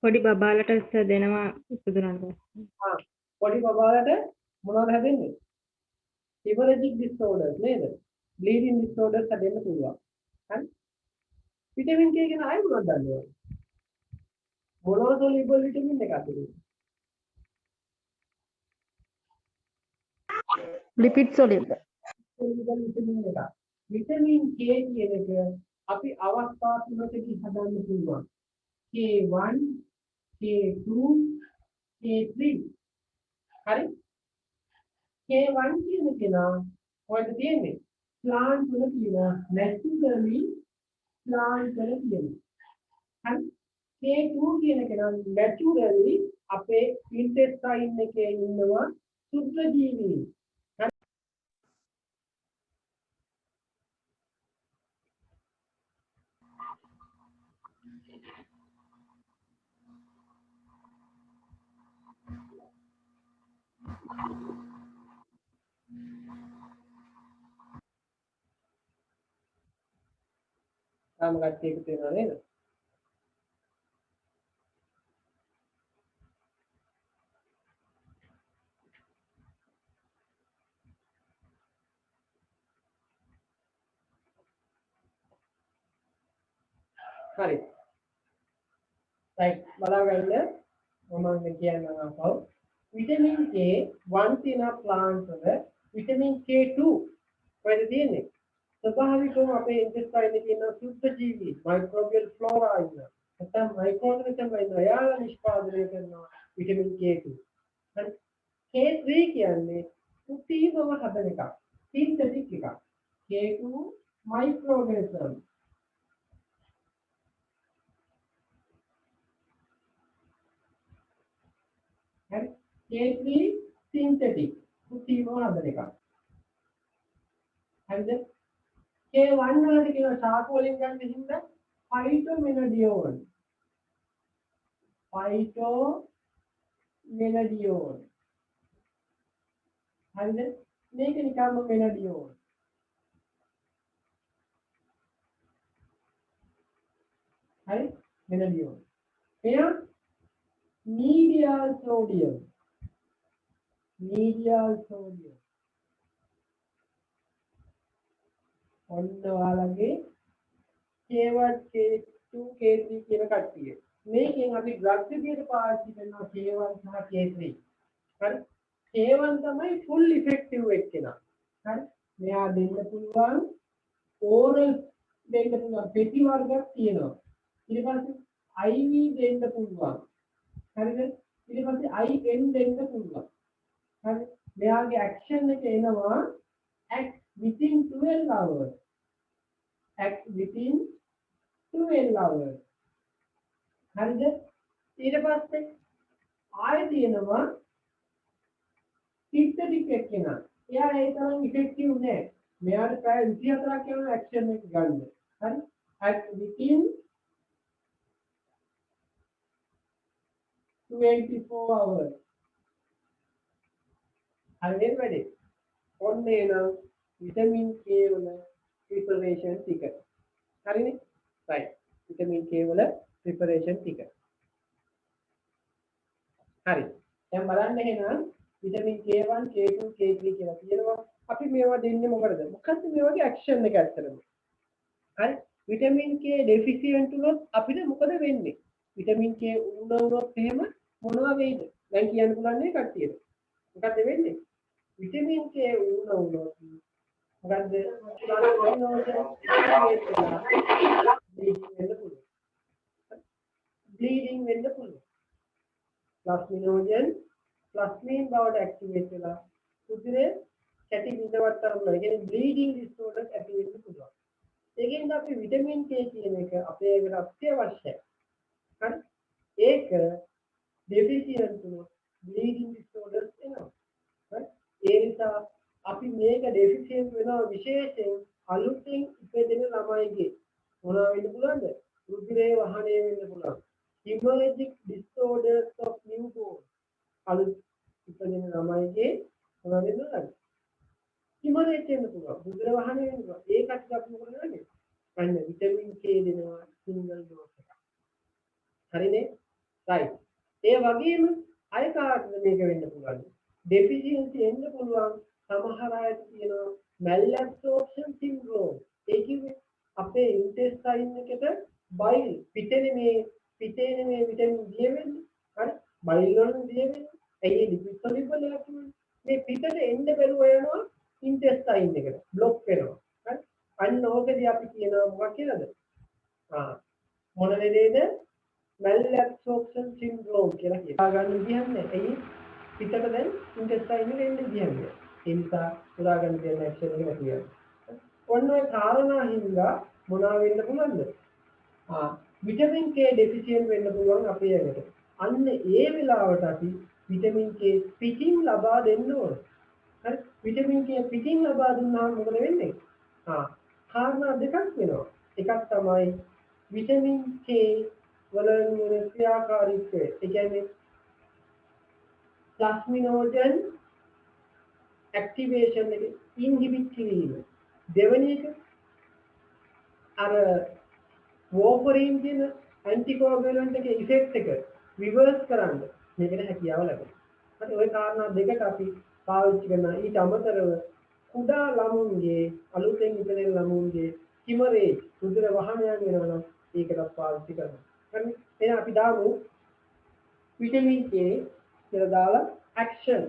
S3: පොඩි බබාලට දෙනවා ඉපදුනාට පස්සේ.
S1: පොඩි බබාලට මොනවද හැදෙන්නේ? hemorrhagic disorders නේද? bleeding disorders හැදෙන්න පුළුවන්. හරි? විටමින් K ගැන ආයෙ මොනවද දන්නවද? monosoluble vitamin එකක්ද?
S2: lipid soluble.
S1: soluble vitamin එකක්. විටමින් K කියන එක අපි අවස්ථා තුනකදී හදන්න පුළුවන්. K1, K2, K3. හරි? K1 කියන කෙනා ඔයාලට තියෙන්නේ plant වල තියෙනවා naturally plant වල තියෙනවා. හරි? K2 කියන කෙනා naturally අපේ intestine එකේ ඉන්නවා සුද්ධ ජීවීන්. තාම කට්ටියක තියෙනව නේද? හරි. right බලගන්න මම කියන්නම් අපව. විටමින් K one තියෙන plant වල විටමින් K2 කොහෙද තියෙන්නේ? ස්වභාවිකවම අපේ intestine එකේ තියෙන සුද්ධ ජීවි microbial flora ඉන්නවා. නැත්නම් microorganism ඉන්නවා. යාලා නිෂ්පාදනය කරනවා විටමින් K2. හරි. K3 කියන්නේ කෘත්‍රිමව හදන එකක්. synthetic එකක්. K2 microorganism. හරි. K3 synthetic කෘත්‍රිමව හදන එකක්. හරිද? K1 වලට කියන ශාක වලින් ගන්න හින්දා phytomenadione. phytomenadione. හරිද? මේක නිකම්ම menadione. හරි? menadione. එයා medial sodium. medial sodium. ඔන්න ඔයාලගේ K1 K2 K3 කියන කට්ටිය. මේකෙන් අපි ඩ්‍රග් විදියට පාවිච්චි කරනවා K1 සහ K3. හරි. K1 තමයි full effective එක්කෙනා. හරි. මෙයා දෙන්න පුළුවන් oral දෙන්න පුළුවන් පෙති වර්ගයක් තියෙනවා. ඊට පස්සේ IV දෙන්න පුළුවන්. හරිද? ඊට පස්සේ IM දෙන්න පුළුවන්. හරි. මෙයාගේ action එක එනවා act within 12 hours. Act within 12 hours. හරිද? ඊට පස්සේ ආයෙ තියෙනවා synthetic එක්කෙනා. එයා ඒ තරම් effective නෑ. මෙයාට පැය 24ක් යන action එක ගන්න. හරි? act within 24 hours. හරි වැඩි. ඔන්න එනවා vitamin K වල preparation ටික. හරිනේ? right. vitamin K වල preparation ටික. හරි. දැන් බලන්න එහෙනම් vitamin K1 K2 K3 කියලා තියෙනවා. අපි මේවා දෙන්නේ මොකටද? මොකක්ද මේ වගේ action එක ඇත්තටම? හරි. vitamin K deficient වුණොත් අපිට මොකද වෙන්නේ? vitamin K උණුනොත් එහෙම මොනවා වෙයිද? දැන් කියන්න පුළුවන් නේ කට්ටියට. මොකද වෙන්නේ? vitamin K උණුනොත් මොකද්ද? bleeding වෙන්න පුළුවන්. plasminogen plasmin බවට activate වෙලා රුධිරේ කැටි බිඳවට තරම් කියන්නේ bleeding disorders ඇති වෙන්න පුළුවන්. ඒකෙන් අපි vitamin K කියන එක අපේ ඒකට අත්‍යවශ්‍යයි. හරි? ඒක deficient වුණොත් bleeding disorders එනවා. හරි? ඒ නිසා අපි මේක deficient වෙනවා විශේෂයෙන් අලුතින් ඉපදෙන ළමයිගේ මොනවා වෙන්න පුළුවන්ද? රුධිරේ වහණය වෙන්න පුළුවන්. hemorrhagic disorders of newborn අලුත් ඉපදෙන ළමයිගේ මොනවා වෙන්න පුළුවන්ද? hemorrhage වෙන්න පුළුවන්. රුධිර වහණය වෙන්න පුළුවන්. ඒකට අපි මොකද කරන්නේ? අන්න vitamin K දෙනවා single dose එකක්. හරිනේ? right. ඒ වගේම අය කාටද මේක වෙන්න පුළුවන්? deficiency එන්න පුළුවන්. සමහර අයට තියෙනවා malabsorption syndrome. ඒ කියන්නේ අපේ intestine එකට බයිල් පිටේනේ මේ vitamin D වෙන්නේ. හරි? බයිල් වලින් D වෙන්නේ. ඇයි ලිපිඩ් සොලිබල් එකක් මේ පිටට එන්න බැරුව යනවා intestine එකට. બ્લોක් වෙනවා. හරි? අන්න ඕකදී අපි කියනවා මොකක් කියලාද? මොන ලෙඩේද? malabsorption syndrome කියලා කියනවා. ගන්න විදිහක් නෑ. ඇයි? පිටට දැන් intestine එකට එන්න විදිහක් නෑ. ඒ නිසා පුරා ගන්න දෙන action එක නැති වෙනවා. ඔන්න ඔය කාරණා හින්දා මොනවා වෙන්න පුළුවන්ද? vitamin K deficient වෙන්න පුළුවන් අපේ ඇඟට. අන්න ඒ වෙලාවට අපි vitamin K පිටින් ලබා දෙන්න ඕන. හරි? vitamin K පිටින් ලබා දුන්නාම මොකද වෙන්නේ? කාරණා දෙකක් වෙනවා. එකක් තමයි vitamin K වල ක්‍රියාකාරීත්වය. ඒ කියන්නේ plasminogen activation එක inhibit කිරීම. දෙවෙනි එක අර warfarin කියන anticoagulant එකේ effect එක reverse කරන්න මේකට හැකියාව ලැබෙනවා. හරි ওই කාරණා දෙකට අපි පාවිච්චි කරනවා. ඊට අමතරව කුඩා ළමුන්ගේ අලුතෙන් ඉපදෙන ළමුන්ගේ hemorrhage රුධිර වහනයක් වෙනවා නම් ඒකටත් පාවිච්චි කරනවා. හරි එහෙනම් අපි දාමු vitamin K කියලා දාලා action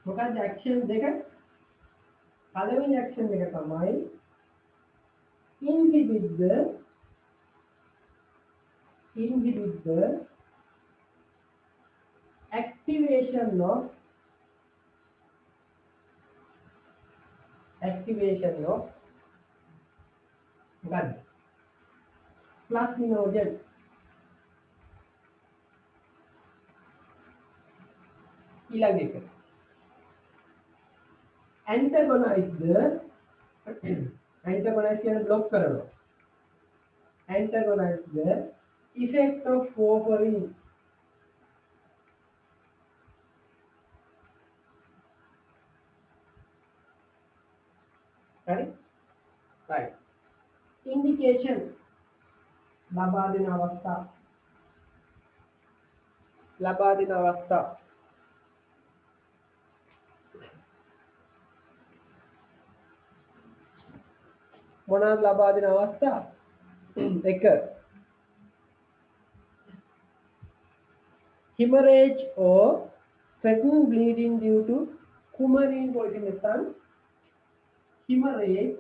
S1: මොකක්ද action දෙක? පළවෙනි action එක තමයි inhibit the activation of මොකක්ද? plasminogen. ඊළඟ එක antagonize කියන block කරනවා. antagonize the effect of warfarin. හරි? right. indication ලබා දෙන අවස්ථා. මොනවාද ලබා දෙන අවස්ථා? එක hemorrhage or threatened bleeding due to coumarin poison නැත්නම් hemorrhage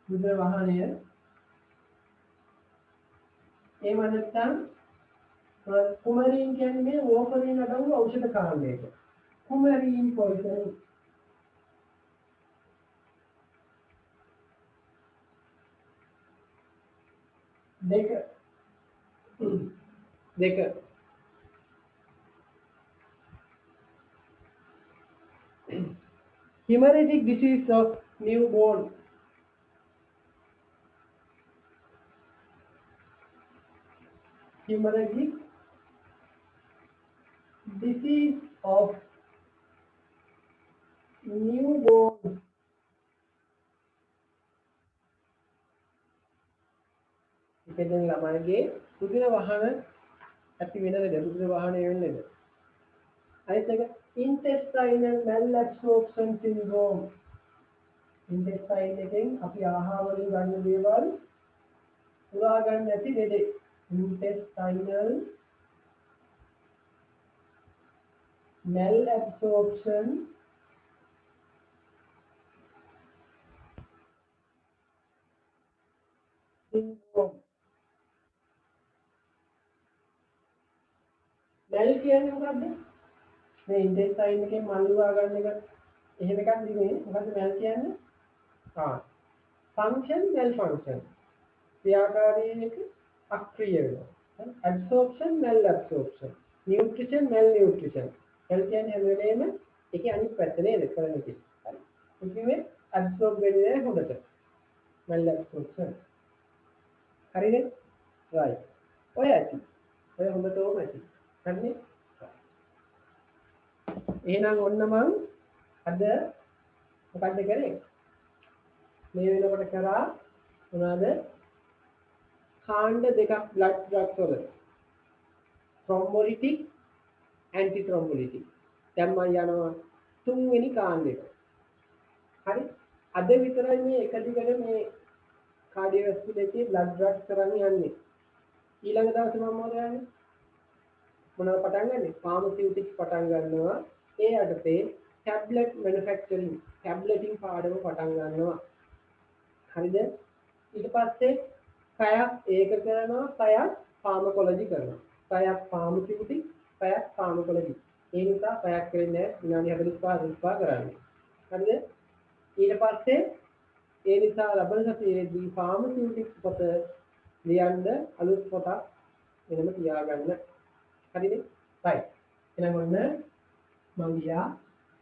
S1: රුධිර වහනය එහෙම නැත්නම් coumarin කියන්නේ warfarin අඩංගු ඖෂධ කාණ්ඩයක coumarin poison දෙක hemorrhagic disease of newborn hemorrhagic disease of newborn ඉතින් ළමයිගේ රුධිර වහන ඇති වෙන ලෙඩ රුධිර වහනය වෙන ලෙඩ අනිත් එක intestinal malabsorption syndrome intestine එකෙන් අපි ආහාර වලින් ගන්න දේවල් පුරා ගන්න නැති ලෙඩේ intestinal malabsorption syndrome mal කියන්නේ මොකද්ද මේ intestine එකෙන් මල් උවා ගන්න එක එහෙම එකක් නෙමෙයි මොකද්ද mal කියන්නේ function malfunction ක්‍රියාකාරීත්වයක අක්‍රිය වෙනවා absorption malabsorption nutrition malnutrition mal කියන්නේ හැම වෙලේම ඒකේ අනිත් පැත්ත නේද කරන්නේ හරි ඒ කියන්නේ absorb වෙන්නේ නැහැ හොඳට malabsorption හරිද right ඔය ඇති ඔය හොඳටම ඇති හරිනේ එහෙනම් ඔන්න මං අද මොකක්ද කරේ මේ වෙනකොට කරා මොනවාද කාණ්ඩ දෙකක් blood drugs වල thrombolytic anti thrombolytic දැන් මම යනවා තුන්වෙනි කාණ්ඩෙට හරි අද විතරයි මේ එක දිගට මේ cardiovascular blood drugs කරන්න යන්නේ ඊළඟ දවසේ මම මොකද යන්නේ මොනවද පටන් ගන්නෙ pharmaceutics පටන් ගන්නවා ඒ යටතේ tablet manufacturing tableting පාඩම පටන් ගන්නවා හරිද ඊට පස්සේ පැයක් ඒක කරනවා පැයක් pharmacology කරනවා පැයක් pharmaceutics පැයක් pharmacology ඒ නිසා පැයක් වෙන්නේ විනාඩි 45 කරන්නේ හරිද ඊට පස්සේ ඒ නිසා ලබන සතියේදී pharmaceutics පොත ලියන්න අලුත් පොතක් වෙනම තියාගන්න හරිද right එහෙනම් ඔන්න මම ගියා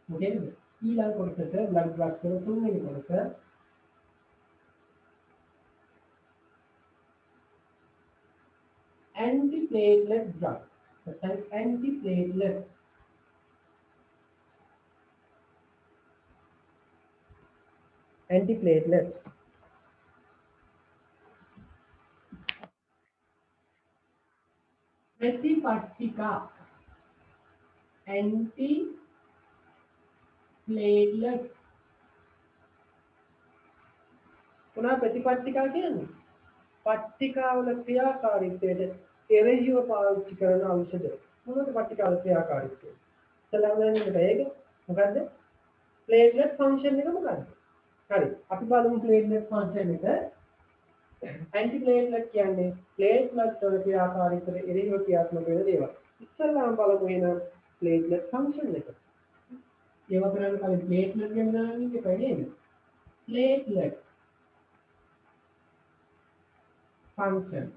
S1: මොකේද ඊළඟ කොටසට blood drugs වල තුන්වෙනි කොටස antiplatelet drug නැත්නම් antiplatelet प्रतिपत्तिका antiplatelet पुनः प्रतिपत्तिका කියන්නේ පත්තිකාවල ක්‍රියාකාරීත්වයට එරෙහිව පාවිච්චි කරන ඖෂධ මොනවද පත්තිකාවල ක්‍රියාකාරීත්වය සලංගන්නේ ඒක මොකද්ද ප්ලේට්ලට් ෆන්ක්ෂන් එක මොකද්ද හරි අපි බලමු ප්ලේට්ලට් ෆන්ක්ෂන් එක ඇන්ටිප්ලේට්ලට් කියන්නේ ප්ලේට්ලට් වල ක්‍රියාකාරීත්වයට එරෙහිව ක්‍රියාත්මක වෙන දේවල් ඉස්සල්ලාම බලමු එහෙනම් ප්ලේට්ලට් ෆන්ක්ෂන් එක ඒව කරන්නේ කලින් ප්ලේට්ලට් ගැන දැනගන්න ඉන්නේ නේද ප්ලේට්ලට් function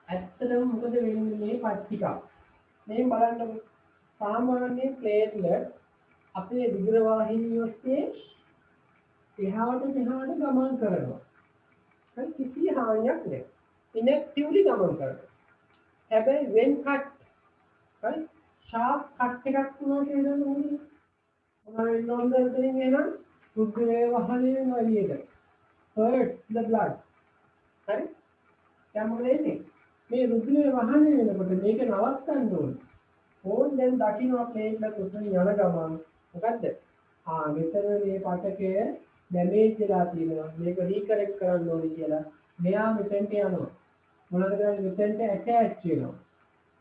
S1: ඇත්තටම මොකද වෙන්නේ මේ පත්තිකා මේ බලන්න සාමාන්‍ය ප්ලේට්ලට් අපේ රුධිර වාහිනිය ඔස්සේ එහාට මෙහාට ගමන් කරනවා හරි කිසි හානියක් නැහැ ඉනෙක්ටිව්ලි ගමන් කරනවා හැබැයි when cut හරි sharp cut එකක් වුණා කියලා නෝනේ මොනවද නෝන්දල් දෙන්නේ නම් රුධිර වාහිනිය වෙනවා එළියට hurt the blood හරි දැන් මොකද වෙන්නේ මේ රුධිරය වහනය වෙනකොට මේක නවත්තන්න ඕනේ ඕන් දැන් දකින්න ප්ලේට්ලට් උඩින් යන ගමන් මොකද්ද මෙතන මේ පටකය ඩැමේජ් වෙලා තියෙනවා. මේක රීකරෙක්ට් කරන්න ඕනේ කියලා. මෙයා මෙතෙන්ට යනවා. මොනවද කරන්නේ? මෙතෙන්ට ඇටච් වෙනවා.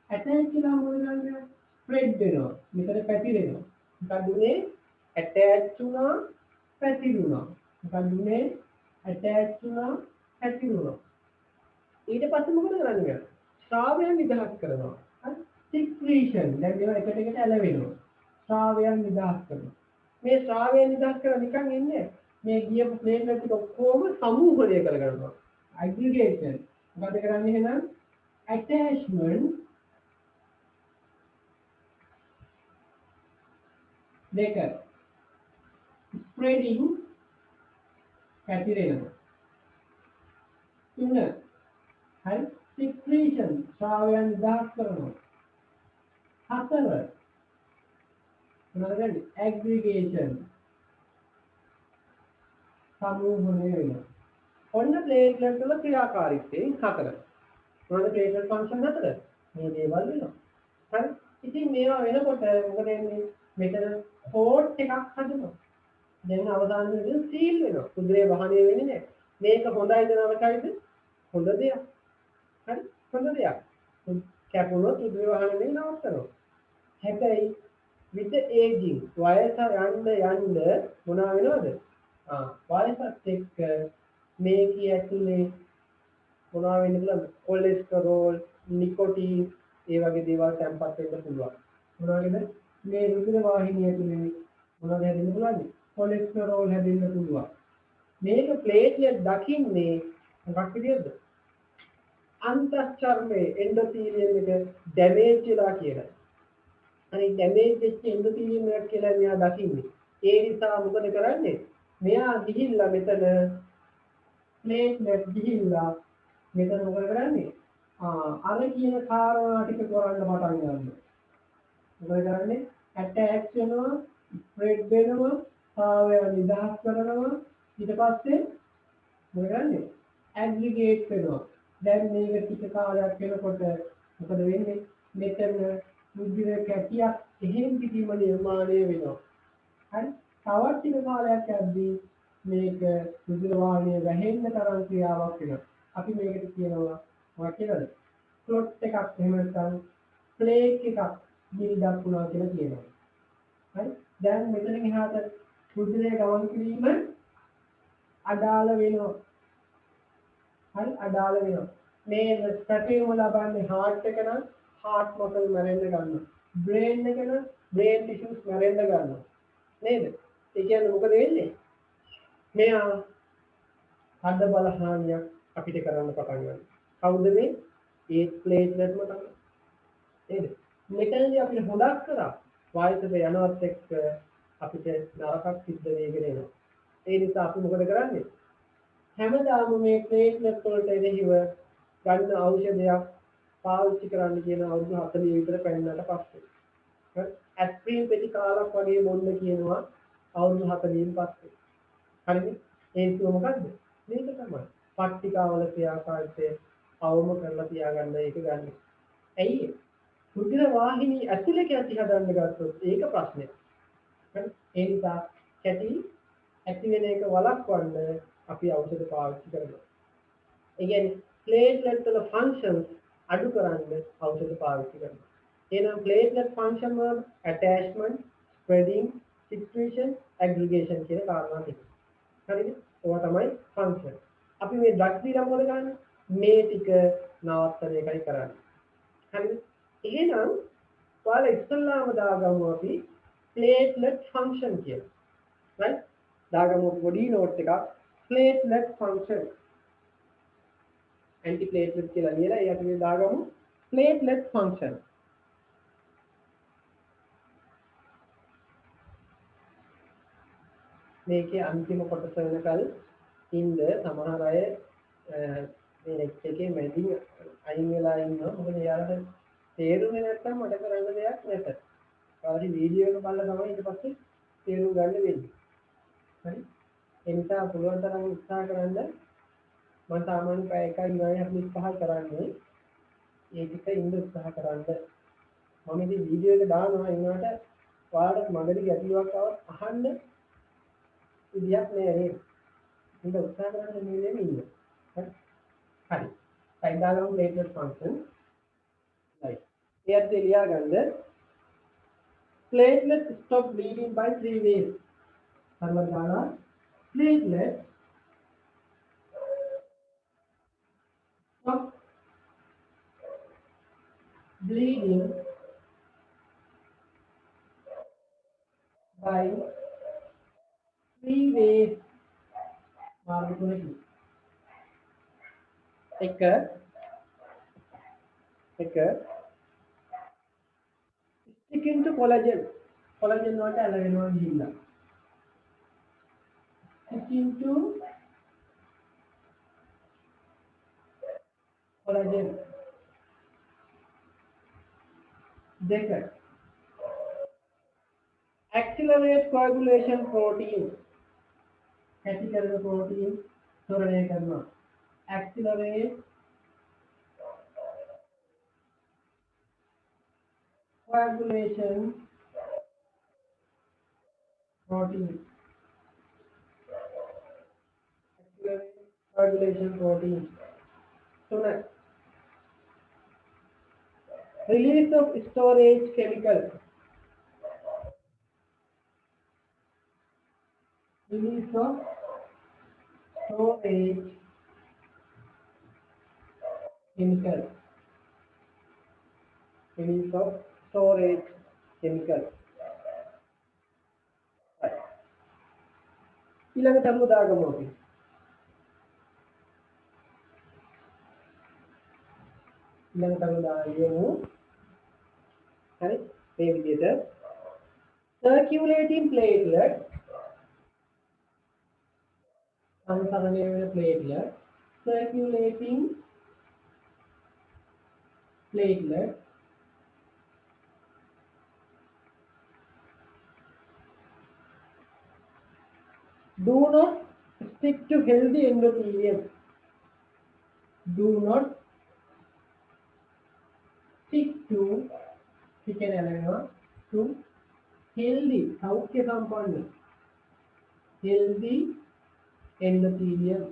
S1: ඇටච් වෙලා මොනවද කරන්නේ? ස්ප්‍රෙඩ් වෙනවා. මෙතන පැතිරෙනවා. මොකද උනේ? ඇටච් වුණා, පැතිරුණා. මොකද උනේ? ඇටච් වුණා, පැතිරුණා. ඊට පස්සේ මොකද කරන්නේ? ශ්‍රාවයන් නිදහස් කරනවා. හරි? සික්‍රීෂන්. දැන් මේවා එකට එකට ඇලවෙනවා. ශ්‍රාවයන් නිදහස් කරනවා. මේ ශ්‍රාවයන් නිදහස් කරලා නිකන් ඉන්නේ. මේ ගියපු ප්ලේට්ලට් ටික ඔක්කොම සමූහණය කරගන්නවා. ඇග්‍රිගේෂන්. මොකද කරන්නේ එහෙනම්? attachment දෙක spreading පැතිරෙනවා. තුන හරි secretion ශ්‍රාවයන් නිදහස් කරනවා. හතර මොනවද කරන්නේ? aggregation සමූහණය වෙනවා. ඔන්න ප්ලේට්ලට් වල ක්‍රියාකාරීත්වයෙන් හතර. මොනවද ප්ලේට්ලට් ෆන්ක්ෂන් හතර? මේ දේවල් වෙනවා. හරි? ඉතින් මේවා වෙනකොට මොකද වෙන්නේ? මෙතන කෝඩ් එකක් හදනවා. දැන් අවදානයේදී සීල් වෙනවා. කුදුරේ වහණය වෙන්නේ නැහැ. මේක හොඳයිද නරකයිද? හොඳ දෙයක්. හරි? හොඳ දෙයක්. කැපුණොත් කුදුරේ වහණය නවත්තනවා. හැබැයි with the aging වයස යන්න මොනවා වෙනවද? වයසත් එක්ක මේකේ ඇතුලේ මොනවා වෙන්න පුළුවන්ද? කොලෙස්ටරෝල්, නිකොටින් ඒ වගේ දේවල් තැම්පත් වෙන්න පුළුවන්. මොනවද? මේ රුධිර වාහිනිය ඇතුලේ මොනවද හැදෙන්න පුළුවන්ද? කොලෙස්ටරෝල් හැදෙන්න පුළුවන්. මේක ප්ලේට්ලට් දකින්නේ මොකක් විදියටද? අන්තස්චර්මයේ එන්ඩෝතීලියම් එක ඩැමේජ් වෙලා කියලා. අනේ ඩැමේජ් වෙච්ච එන්ඩෝතීලියම් එකක් කියලා මෙයා දකින්නේ. ඒ නිසා මොකද කරන්නේ? මෙයා ගිහිල්ලා මෙතන ප්ලේට්ලට් ගිහිල්ලා මෙතන මොකද කරන්නේ? අර කියන කාරණා ටික කරන්න පටන් ගන්නවා. මොකද කරන්නේ? ඇටැච් වෙනවා, ස්ප්‍රෙඩ් වෙනවා, ශ්‍රාවය නිදහස් කරනවා. ඊට පස්සේ මොකද කරන්නේ? ඇග්‍රිගේට් වෙනවා. දැන් මේක ටික කාලයක් වෙනකොට මොකද වෙන්නේ? මෙතන රුධිර කැටියක් එහෙම් පිටිම නිර්මාණය වෙනවා. හරි? තවත් ටික කාලයක් යද්දී මේක රුධිර වාහිනිය වැහෙන්න තරම් ක්‍රියාවක් වෙනවා. අපි මේකට කියනවා මොකක්ද කියලාද? ක්ලොට් එකක් එහෙම නැත්නම් ප්ලේක් එකක් බිල්ඩ් අප් වුණා කියලා කියනවා. හරි? දැන් මෙතනින් එහාට රුධිරය ගමන් කිරීම අඩාල වෙනවා. හරි? අඩාල වෙනවා. මේ ස්පැටියුම ලබන්නේ හાર્ට් එක නම් හાર્ට් මසල් මැරෙන්න ගන්නවා. බ්‍රේන් එක නම් බ්‍රේන් ටිෂුස් මැරෙන්න ගන්නවා. නේද? ඒ කියන්නේ මොකද වෙන්නේ? මෙයා හද බල හානියක් අපිට කරන්න පටන් ගන්නවා. කවුද මේ? ඒ ප්ලේට්ලට්ම තමයි. නේද? මෙතනදී අපිට හොදක් කරා වයසට යනවත් එක්ක අපිට නරකක් සිද්ධ වෙගෙන එනවා. ඒ නිසා අපි මොකද කරන්නේ? හැමදාම මේ ප්ලේට්ලට් වලට එරෙහිව ගන්න ඖෂධයක් පාවිච්චි කරන්න කියන අවුරුදු 40 විතර පැනනට පස්සේ. හරි? ඇස්ප්‍රින් පෙති කාලක් වගේ බොන්න කියනවා අවුරුදු 40න් පස්සේ. හරිද? හේතුව මොකද්ද? මේක තමයි. පට්ටිකාවල ක්‍රියාකාරීත්වය අවම කරලා තියාගන්න ඒක ගන්න. ඇයි? රුධිර වාහිනී ඇතුලේ කැටි හදන්න ගත්තොත් ඒක ප්‍රශ්නයක්. හරි? ඒ නිසා කැටි ඇති වෙන එක වළක්වන්න අපි ඖෂධ පාවිච්චි කරනවා. ඒ කියන්නේ ප්ලේට්ලට් වල ෆන්ක්ෂන්ස් අඩු කරන්න ඖෂධ පාවිච්චි කරනවා. එහෙනම් ප්ලේට්ලට් ෆන්ක්ෂන් වල ඇටැච්මන්ට්, ස්ප්‍රෙඩින්, සික්‍රීෂන්, ඇග්‍රිගේෂන් කියන කාරණා ටික. හරිද? ඒවා තමයි ෆන්ක්ෂන්. අපි මේ ඩ්‍රග්ස් දීලා මොකද කරන්නේ? මේ ටික නවත්තන එකයි කරන්නේ. හරිද? එහෙනම් ඔයාලා ඉස්සල්ලාම දාගමු අපි ප්ලේට්ලට් ෆන්ක්ෂන් කියලා. right? දාගමු පොඩි නෝට් එකක් ප්ලේට්ලට් ෆන්ක්ෂන්. ඇන්ටිප්ලේට්ලට් කියලා ලියලා ඒ අපි දාගමු ප්ලේට්ලට් ෆන්ක්ෂන්. මේකේ අන්තිම කොටස වෙනකල් ඉන්න සමහර අය මේ ලෙක්චර් එකේ මැදින් අයින් වෙලා ඉන්නවා. මොකද එයාලට තේරුනේ නැත්තම් මට කරන්න දෙයක් නැත. කාලේ වීඩියෝ එක බලලා තමයි ඊට පස්සේ තේරුම් ගන්න වෙන්නේ. හරි? ඒ නිසා පුළුවන් තරම් උත්සාහ කරන්න. මම සාමාන්‍ය පැය එකයි විනාඩි 45 කරන්නේ. ඒ ටික ඉන්න උත්සාහ කරන්න. මම ඉතින් වීඩියෝ එක දානවා ඒනකට ඔයාලට මගදී ගැටලුවක් ආවත් අහන්න විදියක් නෑ නේද? මේක උත්සාහ කරන්න මේ දෙන්නේ ඉන්න. හරි. හරි දාගමු platelet function. right. එයත් එලියා ගන්න. Platelets stop bleeding by 3 ways. Sarvadana, platelets stop bleeding by 3 ways. मार्ग තුනකින්. එක sticking to collagen. Collagen වලට ඇලවෙනවා ගිහිල්ලා. Sticking to collagen. දෙක accelerate coagulation protein. ඇති කරන protein තොරණය කරනවා. Accelerate coagulation protein. Accelerate coagulation protein. තුන release of storage chemical. Release of storage chemical. Release of storage chemical. ඊළඟට අමු දාගමු අපි. ඊළඟට අමු දාගමු. හරි මේ විදිහට circulating platelet සංසරණය වෙන platelet circulating platelet do not stick to healthy endothelium. Do not stick to chicken element to healthy සෞඛ්‍ය සම්පන්න healthy endothelium.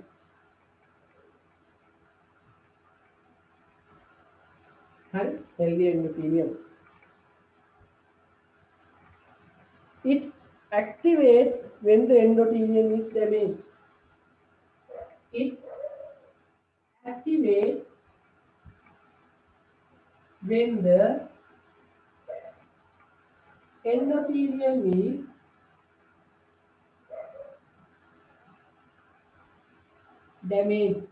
S1: Right? Healthy endothelium. It activates when the endothelium is damaged. It activates when the endothelium is damaged.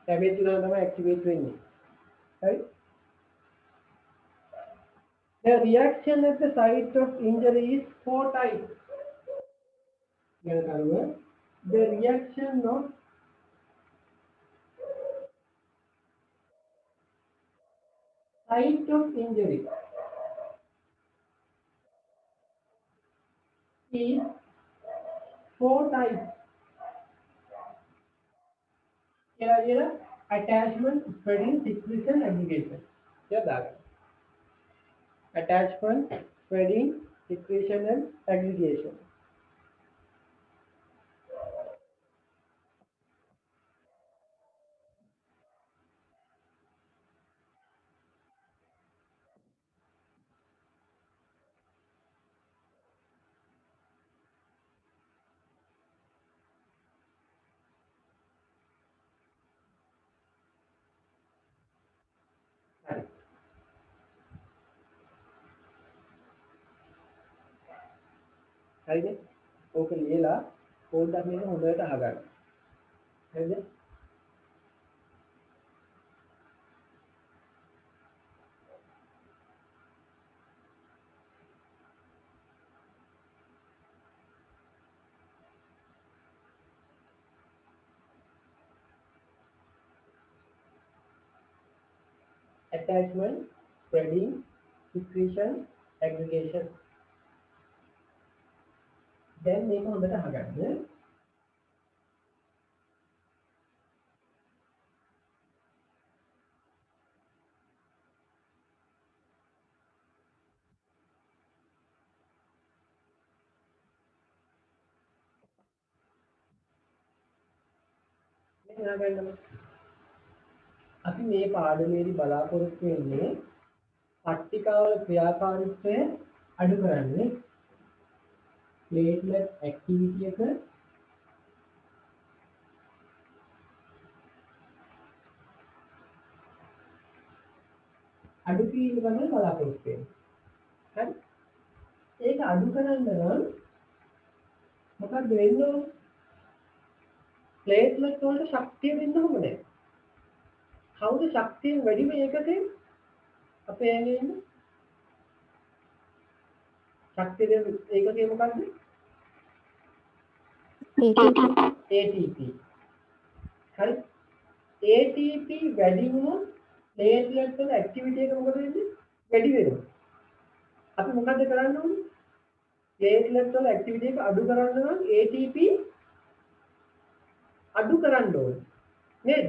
S1: Damage වුණාම තමයි activate වෙන්නේ. Right? The reaction at the site of injury is 4 types. The reaction of site of injury is 4 types. Here attachment, spreading, secretion, aggregation. Yeah, that. Attachment, spreading, secretion, and aggregation. හරිද? ඕක ලියලා පොඩ්ඩක් මේක හොඳට අහගන්න. හරිද? Attachment, spreading, secretion, aggregation. දැන් මේක හොඳට අහගන්න. අපි මේ පාඩමේදී බලාපොරොත්තු වෙන්නේ පට්ටිකාවල ක්‍රියාකාරීත්වය අඩු කරන්නේ platelet activity එක අඩු කිරීම තමයි බලාපොරොත්තු වෙන්නේ. හරි? ඒක අඩු කරන්න නම් මොකක්ද වෙන්න ඕනේ? platelet වලට ශක්තිය දෙන්න ඕනේ. කවුද ශක්තිය වැඩිම ඒකකේ? අපේ ඇඟේ ඉන්න ශක්තිය දෙන ඒකකේ මොකක්ද? ATP. හරි? ATP වැඩි වුණොත් platelet වල activity එක මොකද වෙන්නේ? වැඩි වෙනවා. අපි මොකද කරන්න ඕනේ? platelet වල activity එක අඩු කරන්න නම් ATP අඩු කරන්න ඕනේ. නේද?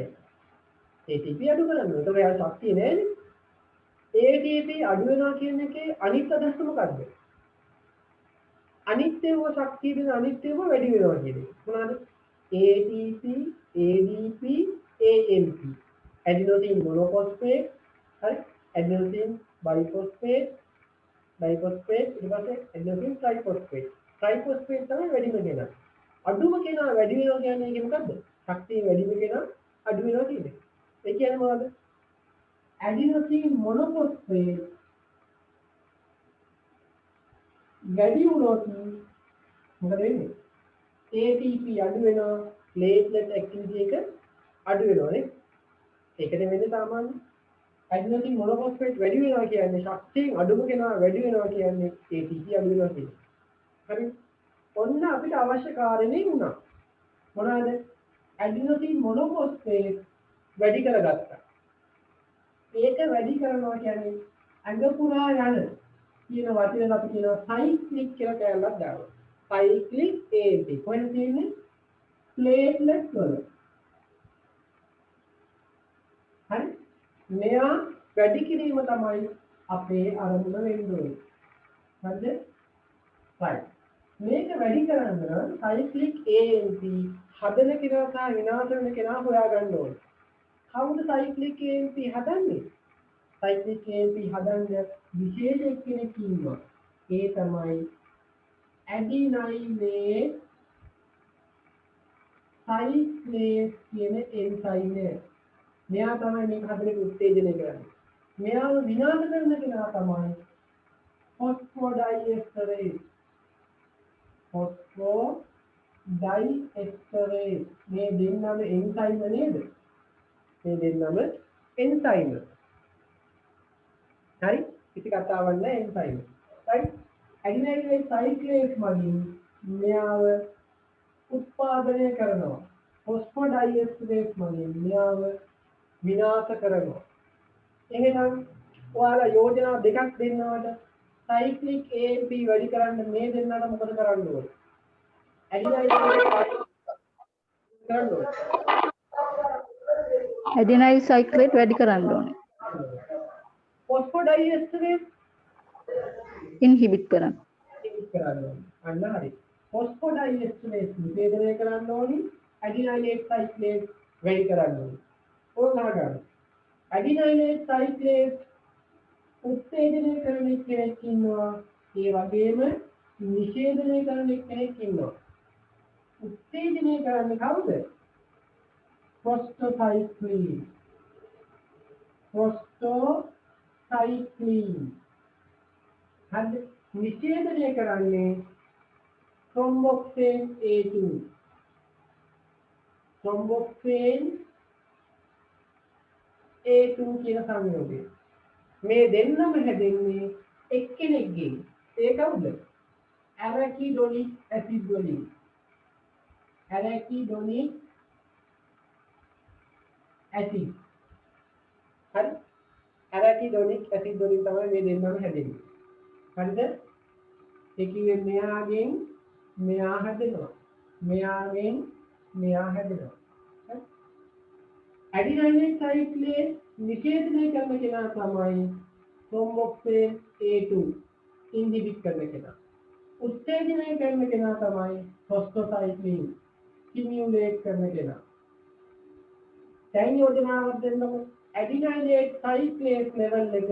S1: ATP අඩු කරන්න ඕනේ. ඒක යාර ශක්තිය නෑනේ. ATP අඩු වෙනවා කියන එකේ අනිත් අදහස මොකද්ද? අනිත්‍යව ශක්තිය දෙන අනිත්‍යව වැඩි වෙනවා කියන එක. මොනවාද? ATP, ADP, AMP. adenosine monophosphate, හරි? adenosine biphosphate, diphosphate, ඊට පස්සේ adenosine triphosphate. triphosphate තමයි වැඩිම කෙනා. අඩුම කෙනා වැඩි වෙනවා කියන්නේ ඒක මොකද්ද? ශක්තිය වැඩිම කෙනා අඩු වෙනවා කියන්නේ. ඒ කියන්නේ මොනවද? adenosine monophosphate වැඩි වුණොත් මොකද වෙන්නේ? ATP අඩු වෙනවා, platelet activity එක අඩු වෙනවා නේ. ඒකනේ වෙන්නේ සාමාන්‍ය. adenosine monophosphate වැඩි වෙනවා කියන්නේ ශක්තියෙන් අඩුම කෙනා වැඩි වෙනවා කියන්නේ ATP අඩු වෙනවා කියන්නේ. හරි? ඔන්න අපිට අවශ්‍ය කාරණේ වුණා. මොනවාද? adenosine monophosphate වැඩි කරගත්තා. ඒක වැඩි කරනවා කියන්නේ අඟ පුරා යන කියන වචනෙන් අපි කියනවා cyclic කියලා කැලලක් දානවා. cyclic AMP. කොහෙද තියෙන්නේ? platelet වල. හරි? මෙයා වැඩි කිරීම තමයි අපේ අරමුණ වෙන්න ඕනේ. හරිද? right. මේක වැඩි කරන්න නම් cyclic AMP හදන කෙනා සහ විනාශ වෙන කෙනා හොයාගන්න ඕනේ. කවුද cyclic AMP හදන්නේ? cyclic AMP හදන්න විශේෂ කෙනෙක් ඉන්නවා. ඒ තමයි adenylate cyclase කියන එන්සයිම් එක. මෙයා තමයි මේක හදන්න උත්තේජනය කරන්නේ. මෙයාව විනාශ කරන කෙනා තමයි phosphodiesterase. phosphodiesterase මේ දෙන්නම එන්සයිම් නේද? මේ දෙන්නම එන්සයිම්. හරි? කිසි කතාවක් නැහැ එන්සයිම්. right? adenylate cyclase මගින් මෙයාව උත්පාදනය කරනවා. phosphodiesterase මගින් මෙයාව විනාශ කරනවා. එහෙනම් ඔයාලා යෝජනා දෙකක් දෙන්නවට cyclic AMP වැඩි කරන්න මේ දෙන්නට මොකද කරන්න ඕනේ?
S2: adenyl cyclate වැඩි කරන්න ඕනේ.
S1: phosphodiesterase
S2: inhibit කරන්න.
S1: අන්න හරි. phosphodiesterase නිෂේධනය කරන්න ඕනි. adenylate cyclase වැඩි කරන්න ඕනි. ඕක ගන්න. adenylate cyclase උත්තේජනය කරන කෙනෙක් ඉන්නවා. ඒ වගේම නිෂේධනය කරන කෙනෙක් ඉන්නවා. උත්තේජනය කරන්නේ කවුද? prostacyclin. prostacyclin. හරි. නිෂේධනය කරන්නේ thromboxane A2. thromboxane A2 කියන සංයෝගය. මේ දෙන්නම හැදෙන්නේ එක්කෙනෙක්ගෙන්. ඒ කවුද? arachidonic acid වලින්. arachidonic acid. හරි? arachidonic acid වලින් තමයි මේ දෙන්නම හැදෙන්නේ. හරිද? ඒ කිව්වේ මෙයාගෙන් මෙයා හැදෙනවා. මෙයාගෙන් මෙයා හැදෙනවා. හරි? adenylate cyclase නිෂේධනය කරන කෙනා තමයි thromboxane A2 inhibit කරන කෙනා. උත්තේජනය කරන කෙනා තමයි prostacyclin stimulate කරන කෙනා. දැන් යෝජනාවක් දෙන්නකො. ඇඩිනයිලේට් සයික්ලේස් ලෙවල් එක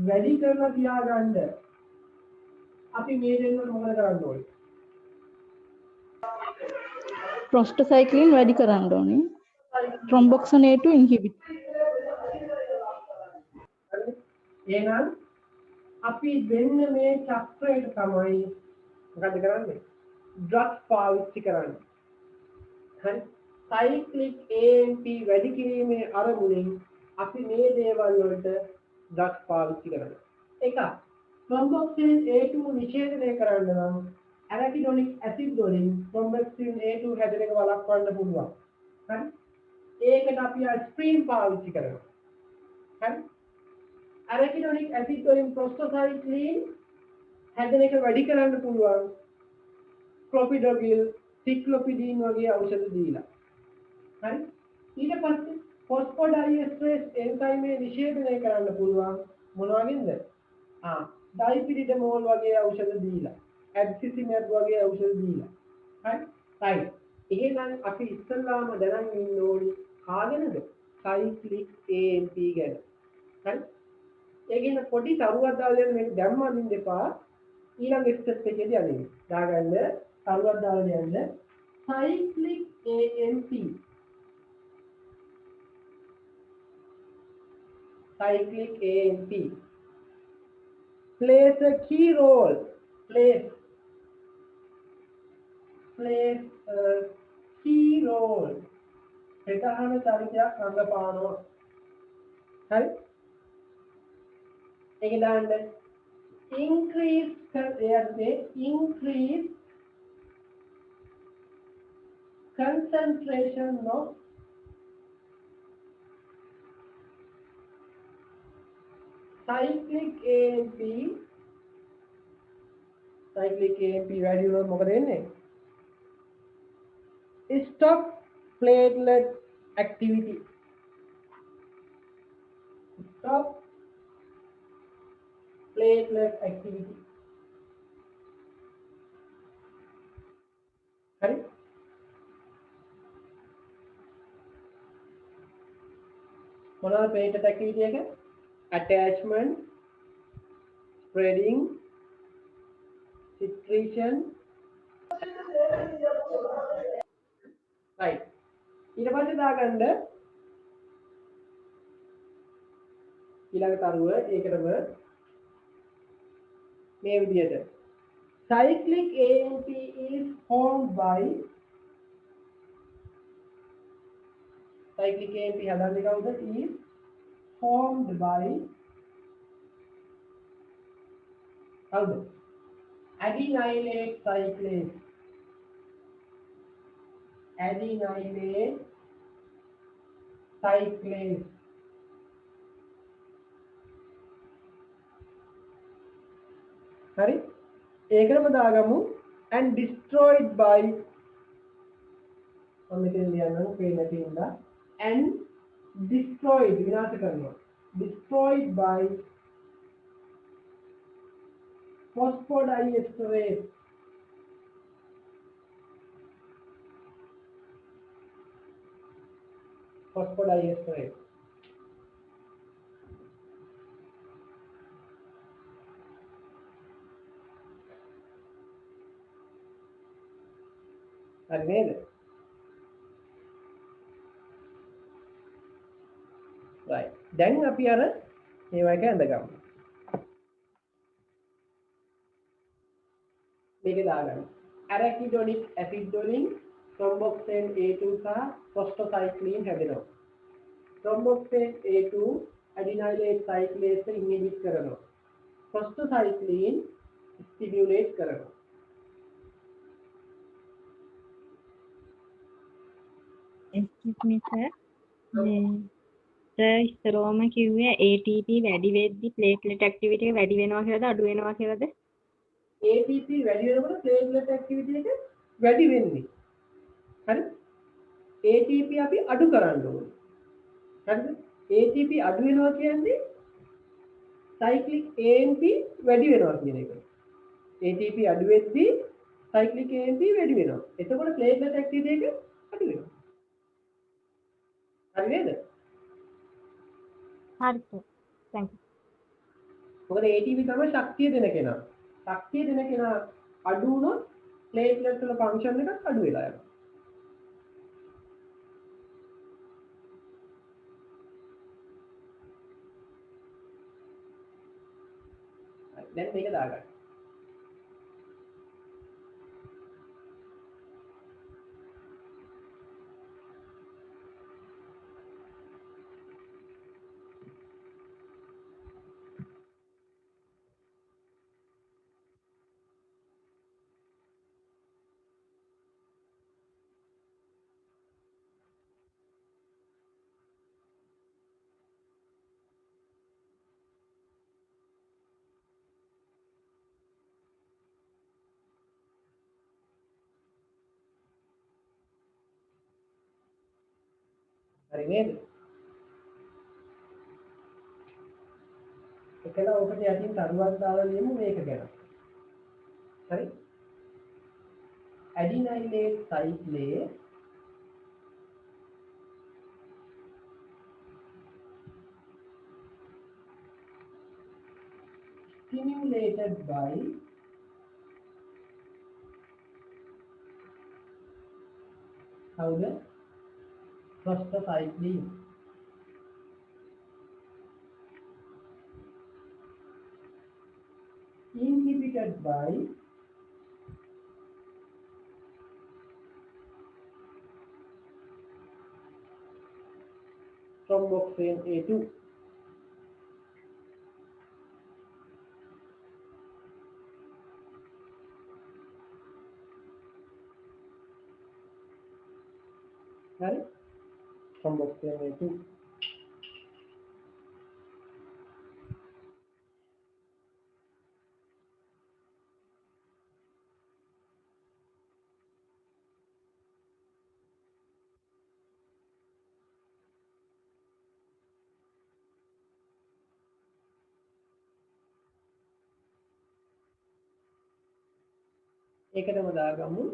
S1: වැඩි කරලා තියාගන්න. අපි මේ දෙන්නට මොකද කරන්න ඕනේ?
S2: prostacyclin වැඩි කරන්න ඕනේ. thromboxane A2 inhibit.
S1: එහෙනම් අපි දෙන්න මේ චක්‍රයට තමයි මොකද කරන්නේ? ඩ්‍රග්ස් පාවිච්චි කරන්නේ. හරි. සයික්ලික් AMP වැඩි කිරීමේ අරමුණින් අපි මේ දේවල් වලට ඩ්‍රග්ස් පාවිච්චි කරනවා. එක thromboxane A2 නිෂේධනය කරන්න නම් arachidonic acid වලින් thromboxane A2 හැදෙන එක වළක්වන්න පුළුවන්. හරි. ඒකට අපි aspirin පාවිච්චි කරනවා. හරි. arachidonic acid වලින් prostacyclin හැදෙන එක වැඩි කරන්න පුළුවන්. clopidogrel, cyclopidine වගේ ඖෂධ දීලා. හරි. ඊට පස්සේ phosphodiesterase enzyme නිෂේධනය කරන්න පුළුවන් මොනවගේද? dipyridamole වගේ ඖෂධ දීලා. abscisimet වගේ ඖෂධ දීලා. හරි. right. එහෙනම් අපි ඉස්සල්ලාම දැනන් ඉන්න ඕනේ කාගෙනද? cyclic AMP ගැන. හරි. ඒකෙන් පොඩි තරුවක් දාලා දෙන්න මේක දැම්මම ඉන්න එපා. ඊළඟ ස්ටෙප් එකේදී අනිත්. දාගන්න තරුවක් දාලා දෙන්න cyclic AMP. cyclic AMP plays a key role. Plays a key role. ප්‍රධාන චරිතයක් රඟපානවා. හරි. ඒක දාන්න increase concentration of cyclic AMP වැඩි වුණොත් මොකද වෙන්නේ? Stop platelet activity. Stop platelet activity. Right? What platelet activity again? Attachment, spreading, secretion. Right. ඊට පස්සේ දාගන්න ඊළඟ තරුව ඒකටම මේ විදිහට cyclic AMP is formed by cyclic AMP හදන්නේ කවුද? is formed by කවුද? adenylate cyclase. Adenylate cyclase. හරි. ඒකම දාගමු and destroyed by මෙතන ලියන්න පේන තියෙනවා and destroyed විනාශ කරනවා. Destroyed by phosphodiesterase. Phosphodiesterase. හරි නේද? right. දැන් අපි අර මේවා එක ඇඳගමු. මේක දාගන්න. arachidonic acid වලින් thromboxane A2 සහ prostacyclin හැදෙනවා. thromboxane A2 adenylate cyclase inhibit කරනවා. prostacyclin stimulate කරනවා.
S3: excuse me sir. සර් ඉස්සරෝම කිව්වේ ATP වැඩි වෙද්දි platelet activity එක වැඩි වෙනවා කියලාද අඩු වෙනවා කියලාද?
S1: ATP වැඩි වෙනකොට platelet activity එක වැඩි වෙන්නේ. හරි? ATP අපි අඩු කරන්න ඕනේ. හරිද? ATP අඩු වෙනවා කියන්නේ cyclic AMP වැඩි වෙනවා කියන එක. ATP අඩු වෙද්දී cyclic AMP වැඩි වෙනවා. එතකොට platelet activity එක අඩු වෙනවා. හරි නේද?
S3: හරි සර්. thank you.
S1: මොකද ATP තමයි ශක්තිය දෙන කෙනා. ශක්තිය දෙන කෙනා අඩු වුණොත් ප්ලේට්ලට් වල ෆන්ක්ෂන් එකක් අඩු වෙලා යනවා. දැන් මේක දාගන්න. හරි නේද? එකල ඔකට යටින් තරුවක් දාලා ලියමු මේක ගැන. හරි? adenylate cyclase stimulated by powder prostacyclin. Inhibited by thromboxane A2. Right? Thromboxane A2. ඒකටම දාගමු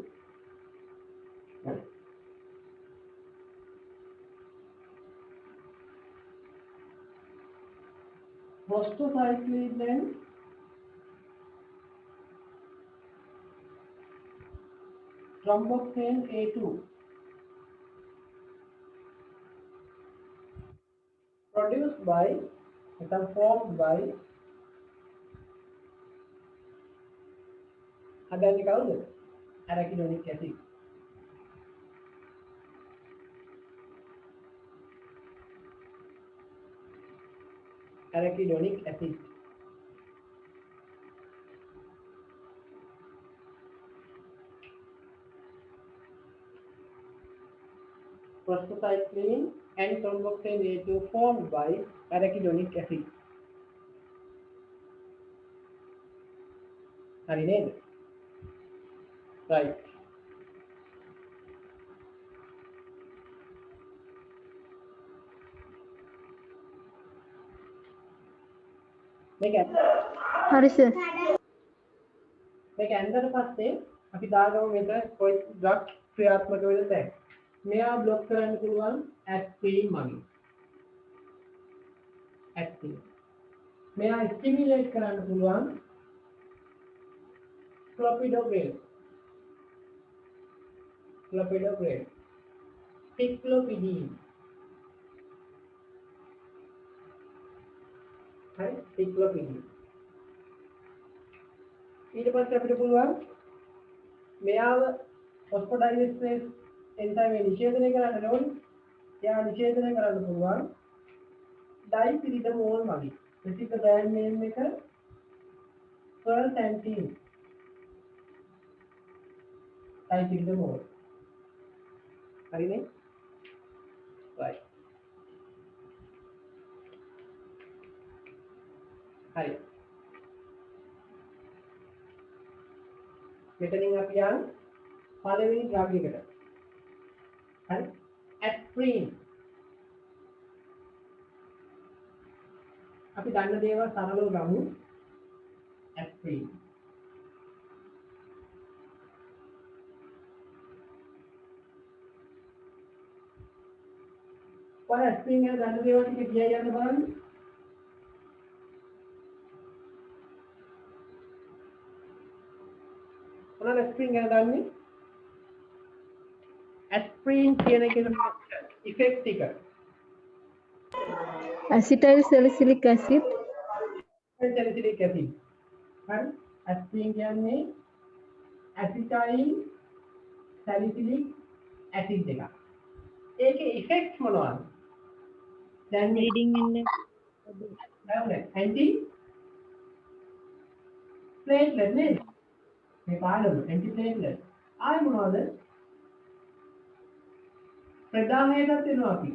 S1: prostacyclin and thromboxane A2 produced by formed by හදන්නේ කවුද? arachidonic acid. arachidonic acid. Prostacyclin and thromboxane A2 formed by arachidonic acid. හරි නේද? right. මේක
S2: හරි සර්.
S1: මේක ඇන්දට පස්සේ අපි දාගමු මෙතන කොයි ඩ්‍රග් ක්‍රියාත්මක වෙන තැන්. මෙයා බ්ලොක් කරන්න පුළුවන් ඇස්පිරින් මගින්. ඇස්පිරින්. මෙයා ස්ටිමියුලේට් කරන්න පුළුවන් clopidogrel. clopidogrel. cyclopidine. හරි cyclopidine. ඊට පස්සේ අපිට පුළුවන් මෙයාව ෆොස්ෆොඩයිඑස්ටරේස් එන්සයිම් නිෂේධනය කරන්න ඕනේ. එයා නිෂේධනය කරන්න පුළුවන් ඩයිපිරිඩමෝල් මගින්. ප්‍රසිද්ධ බ්‍රෑන්ඩ් නේම් එක ෆර්සැන්ටින්. ඩයිපිරිඩමෝල්. හරිනේ? right. හරි. මෙතනින් අපි යන් පළවෙනි ඩ්‍රග් එකට. හරි? ඇස්ප්‍රින්. අපි දන්න දේවල් සරලව ගමු. ඇස්ප්‍රින්. ඔය ඇස්ප්‍රින් ගැන දන්න දේවල් ටික කියයි යන්න බලන්න. මොනවද ඇස්ප්‍රින් ගැන දන්නේ? ඇස්ප්‍රින් කියන එකේ ඉෆෙක්ට් ටික.
S2: Acetyl salicylic acid.
S1: salicylic acid. හරි? ඇස්ප්‍රින් කියන්නේ ඇසිටයිල් සැලිසිලික් ඇසිඩ් එකක්. ඒකේ ඉෆෙක්ට් මොනවද? දැන්
S3: bleeding වෙන්න
S1: නෑ ඇන්ටි ප්ලේට්ලට් නේද? මේ පාඩම ඇන්ටි ප්ලේට්ලට්. ආයි මොනවද? ප්‍රදාහයටත් වෙනවා අපි.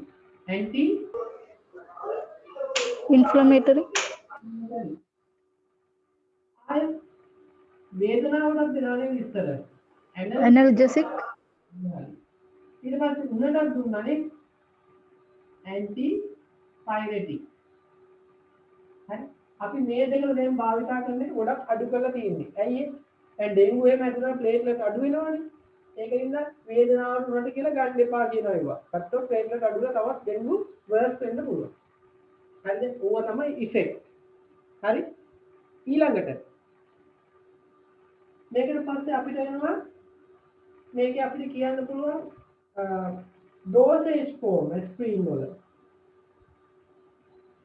S1: Anti
S2: Inflammatory.
S1: ආයි වේදනාවටත් දෙනවා නේද ඉස්සර?
S2: Analgesic.
S1: ඊට පස්සේ උණටත් දුන්නානේ ඇන්ටි පයිරෙටික්. හරි අපි මේ දෙකම දැන් භාවිතා කරන එක ගොඩක් අඩු කරලා තියෙන්නේ. ඇයි ඒ? දැන් ඩෙන්ගු එහෙම ඇතුළත ප්ලේට්ලට් අඩු වෙනවනේ. ඒකින්ද වේදනාවට උනට කියලා ගන්න එපා කියනවා ඒවා. ගත්තොත් ප්ලේට්ලට් අඩු වෙලා තවත් ඩෙන්ගු වර්ස් වෙන්න පුළුවන්. හරිද? ඕවා තමයි ඉෆෙක්ට්. හරි? ඊළඟට මේකට පස්සේ අපිට එනවා මේකේ අපිට කියන්න පුළුවන් dosage form aspirin වල.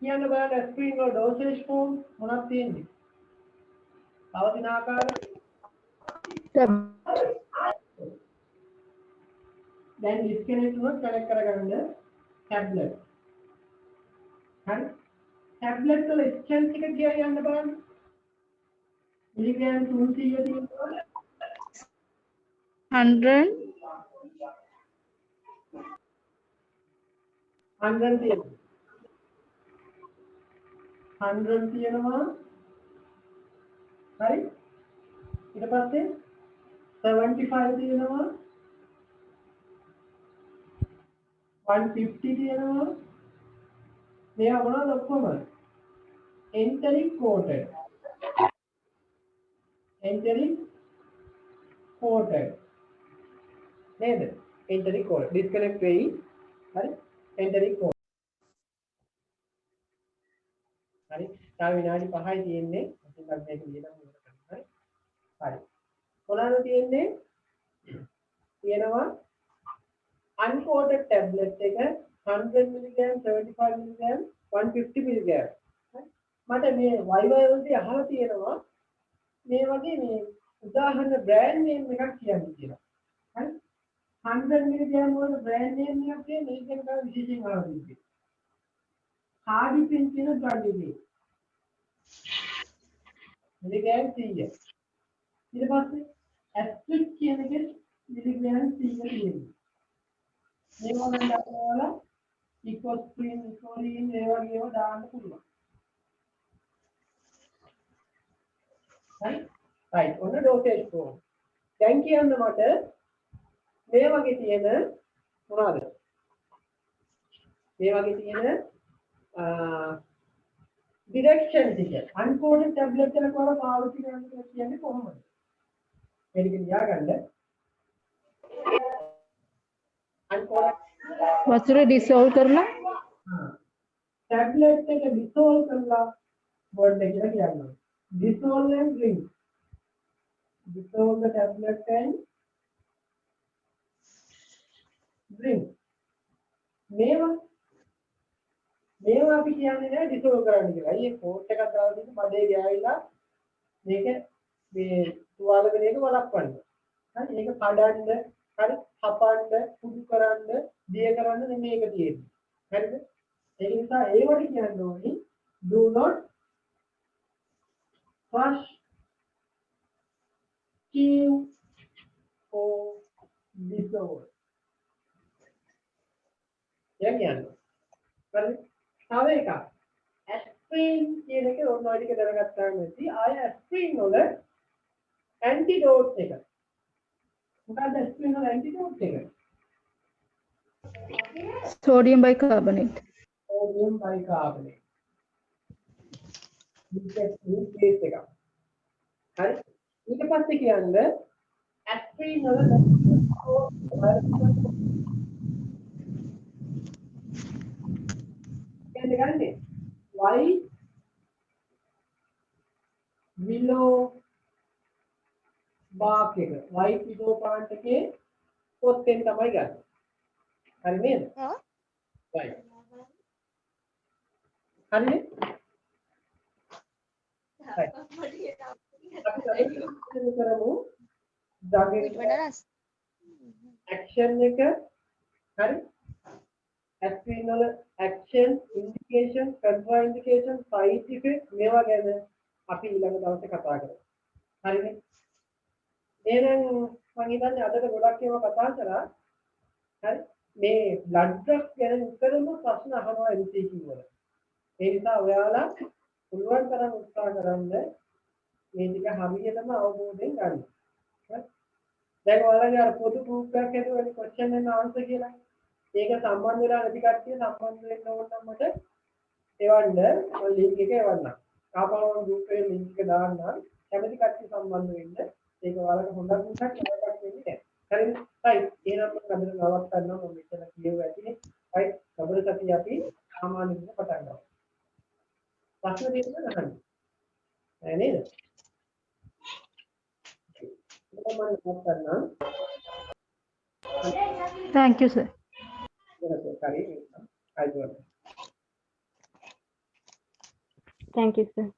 S1: කියන්න බලන්න aspirin වල dosage form මොනවද තියෙන්නේ? පවතින ආකාරය දැන් disconnect වුණොත් connect කරගන්න tablet. හරි? tablet වල strength එක කියලා යන්න බලන්න. මිලිග්‍රෑම් 300 තියෙනවා.
S2: 100.
S1: 100 තියෙනවා. 100 තියෙනවා. හරි? ඊට පස්සේ 75 තියෙනවා. 150 තියෙනවා. මේවා මොනවද ඔක්කොම? enteric coated. enteric coated. නේද? enteric coated. disconnect වෙයි. හරි? enteric coated. හරි? තව විනාඩි 5යි තියෙන්නේ. ඉතින් මේක ලියලා මොකද කරන්නේ? හරි. මොනවාද තියෙන්නේ? තියෙනවා uncoated tablet එක 100 mg 75 mg 150 mg. මට මේ Viber වලදී අහලා තියෙනවා මේ වගේ මේ උදාහරණ බ්‍රෑන්ඩ් නේම් එකක් කියන්න කියලා. හරි? 100 mg වල බ්‍රෑන්ඩ් නේම් එකක් කියන්නේ මේකෙන් තමයි විශේෂයෙන් අහලා තියෙන්නේ. කාඩිපින් කියන බ්‍රෑන්ඩ් එකේ. මිලිග්‍රෑම් 100. ඊට පස්සේ ඇස්ට්‍රික් කියන එකේ මිලිග්‍රෑම් 100 තියෙනවා. මේවා නම් දාලා ඉකොස්ප්‍රින් ඉකොලින් ඒ වගේ ඒවා දාන්න පුළුවන්. right ඔන්න dosage form. දැන් කියන්න මට මේ වගේ තියෙන මොනවාද? මේ වගේ තියෙන direction ටික uncoated tablet එකක් වල පාවිච්චි කරන්න කියලා කියන්නේ කොහොමද? මේක ලියාගන්න. uncoated
S2: වතුර dissolve කරලා
S1: tablet එක dissolve කරලා word එක කියලා කියනවා. dissolve and drink. dissolve the tablet and drink. මේවා අපි කියන්නේ නෑ dissolve කරන්න කියලා. අයියේ coat එකක් දාලා තියෙන බඩේ ගෑවිලා මේක මේ තුවාල වෙන එක වළක්වන්න. හරි මේක කඩන්න, හරි හපන්න, කුඩු කරන්න, දිය කරන්න නෙමෙයි මේක තියෙන්නේ. හරිද? ඒ නිසා ඒවට කියන්න ඕනි do not crush, chew or dissolve. කියන්නේ. හරි? තව එකක්. aspirin කියන එක ඔන්න ඔය ටික දැනගත්තාම ඇති. ආය aspirin වල antidote එක. මොකක්ද aspirin වල antidote එක?
S2: sodium bicarbonate.
S1: sodium bicarbonate. මේක paste එක. හරි? ඊට පස්සේ කියන්නේ aspirin වල මෙතන ගන්නේ y below bar එක y below part එකේ පොත්තෙන් තමයි ගන්න. හරි නේද? right. හරි නේ? right. අපි කරමු action එක හරි screen වල action indication control indication side effect මේවා ගැන අපි ඊළඟ දවසේ කතා කරමු. හරිනේ? එහෙනම් මම හිතන්නේ අදට ගොඩක් ඒවා කතා කරා. හරි? මේ blood drugs ගැන උත්තරම ප්‍රශ්න අහනවා MCQ වල. ඒ නිසා ඔයාලා පුළුවන් තරම් උත්සාහ කරන්න මේ ටික හරියටම අවබෝධයෙන් ගන්න. හරි? දැන් ඔයාලගේ අර පොදු group එකක් හදුවනේ question and answer කියලා. ඒක සම්බන්ධ වෙලා නැති කට්ටිය සම්බන්ධ වෙන්න ඕන නම් මට එවන්න මම link එක එවන්නම්. ආපහු group එකේ link එක දාන්නම්. කැමති කට්ටිය සම්බන්ධ වෙන්න. ඒක ඔයාලට හොඳක් උසක් නරකක් වෙන්නේ නැහැ. හරිද? right. එහෙනම් මම අද නවත්තන්නම් මම මෙතන කියුවා ඇතිනේ. right. සබර සතිය අපි සාමාන්‍ය විදිහට පටන් ගමු. ප්‍රශ්න දෙන්න ගන්න. නේද?
S2: Thank you, sir.
S3: Thank you, sir.